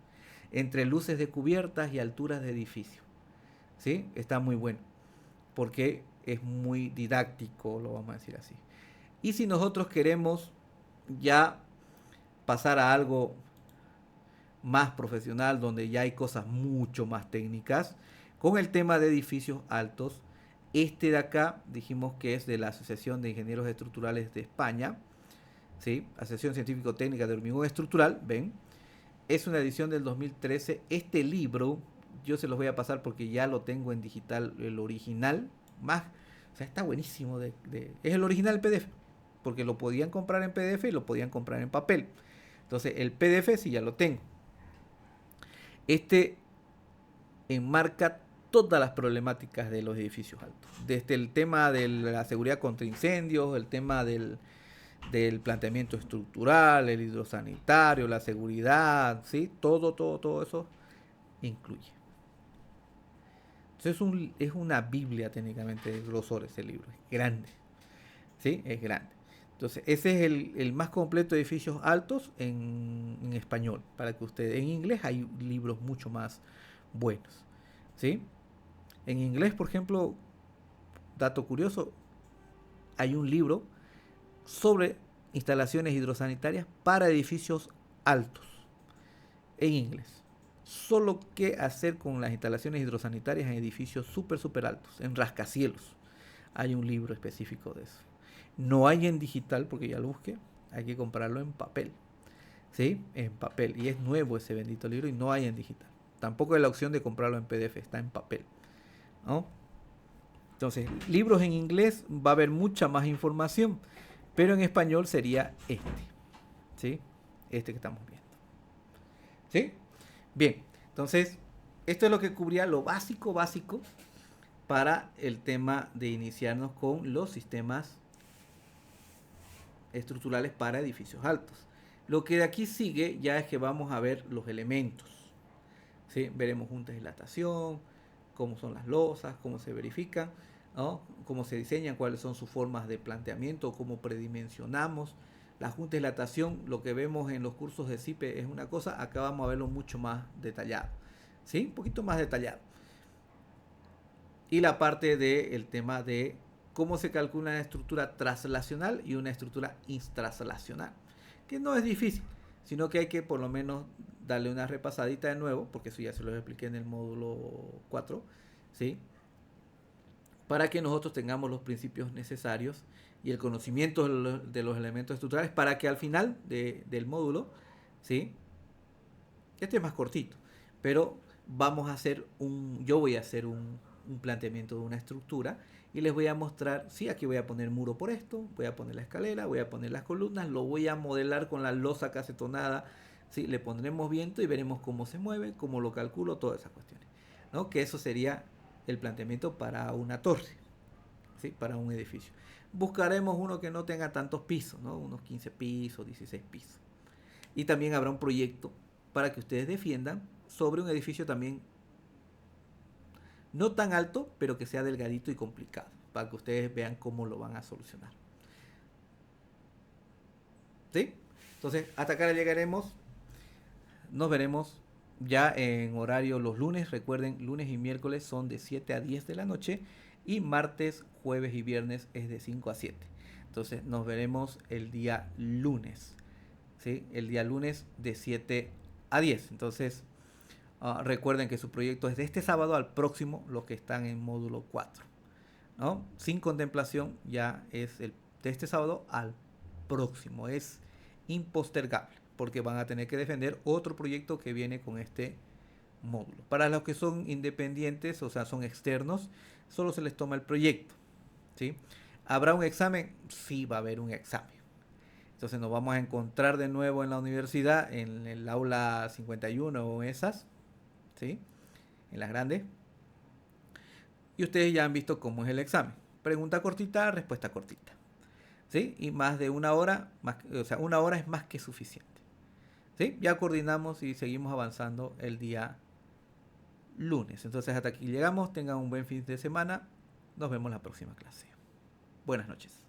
entre luces de cubiertas y alturas de edificio. ¿Sí? Está muy bueno, porque es muy didáctico, lo vamos a decir así. Y si nosotros queremos ya pasar a algo más profesional, donde ya hay cosas mucho más técnicas, con el tema de edificios altos, este de acá dijimos que es de la Asociación de Ingenieros Estructurales de España, ¿sí? Asociación Científico-Técnica de Hormigón Estructural, ven, es una edición del 2013. Este libro yo se los voy a pasar porque ya lo tengo en digital, el original, más, o sea, está buenísimo, es el original PDF, porque lo podían comprar en PDF y lo podían comprar en papel. Entonces el PDF sí ya lo tengo. Este enmarca todas las problemáticas de los edificios altos, desde el tema de la seguridad contra incendios, el tema del planteamiento estructural, el hidrosanitario, la seguridad, ¿sí? Todo eso incluye. Entonces es una Biblia técnicamente de grosor ese libro, es grande, ¿sí? Es grande. Entonces ese es el más completo de edificios altos en español, para que ustedes, en inglés hay libros mucho más buenos, ¿sí? En inglés, por ejemplo, dato curioso, hay un libro sobre instalaciones hidrosanitarias para edificios altos en inglés. Solo qué hacer con las instalaciones hidrosanitarias en edificios súper altos, en rascacielos. Hay un libro específico de eso. No hay en digital porque ya lo busqué. Hay que comprarlo en papel. ¿Sí? En papel. Y es nuevo ese bendito libro y no hay en digital. Tampoco hay la opción de comprarlo en PDF, está en papel, ¿no? Entonces, libros en inglés va a haber mucha más información, pero en español sería este, ¿sí? Este que estamos viendo, ¿sí? Bien, entonces, esto es lo que cubría lo básico, básico para el tema de iniciarnos con los sistemas estructurales para edificios altos. Lo que de aquí sigue ya es que vamos a ver los elementos, ¿sí? Veremos juntas de dilatación, cómo son las losas, cómo se verifican, ¿no? Cómo se diseñan, cuáles son sus formas de planteamiento, cómo predimensionamos. La junta de dilatación, lo que vemos en los cursos de CIPE es una cosa, acá vamos a verlo mucho más detallado, ¿sí? Un poquito más detallado. Y la parte del tema de cómo se calcula una estructura traslacional y una estructura intraslacional, que no es difícil, sino que hay que por lo menos darle una repasadita de nuevo, porque eso ya se lo expliqué en el módulo 4, ¿sí? Para que nosotros tengamos los principios necesarios y el conocimiento de los elementos estructurales para que al final del módulo, ¿sí? Este es más cortito, pero vamos a hacer yo voy a hacer un planteamiento de una estructura y les voy a mostrar, sí, aquí voy a poner muro por esto, voy a poner la escalera, voy a poner las columnas, lo voy a modelar con la losa cacetonada, ¿sí? Le pondremos viento y veremos cómo se mueve, cómo lo calculo, todas esas cuestiones, ¿no? Que eso sería el planteamiento para una torre, ¿sí? Para un edificio. Buscaremos uno que no tenga tantos pisos, ¿no? Unos 15 pisos, 16 pisos. Y también habrá un proyecto para que ustedes defiendan sobre un edificio también no tan alto, pero que sea delgadito y complicado, para que ustedes vean cómo lo van a solucionar. ¿Sí? Entonces, hasta acá llegaremos. Nos veremos ya en horario los lunes. Recuerden, lunes y miércoles son de 7 a 10 de la noche y martes, jueves y viernes es de 5 a 7. Entonces, nos veremos el día lunes. ¿Sí? El día lunes de 7 a 10. Entonces, recuerden que su proyecto es de este sábado al próximo, los que están en módulo 4, ¿no? Sin contemplación, ya es de este sábado al próximo. Es impostergable, porque van a tener que defender otro proyecto que viene con este módulo. Para los que son independientes, o sea, son externos, solo se les toma el proyecto, ¿sí? ¿Habrá un examen? Sí, va a haber un examen. Entonces nos vamos a encontrar de nuevo en la universidad, en el aula 51 o esas, ¿sí? En las grandes. Y ustedes ya han visto cómo es el examen. Pregunta cortita, respuesta cortita, ¿sí? Y más de una hora, o sea, una hora es más que suficiente, ¿sí? Ya coordinamos y seguimos avanzando el día lunes. Entonces hasta aquí llegamos. Tengan un buen fin de semana. Nos vemos la próxima clase. Buenas noches.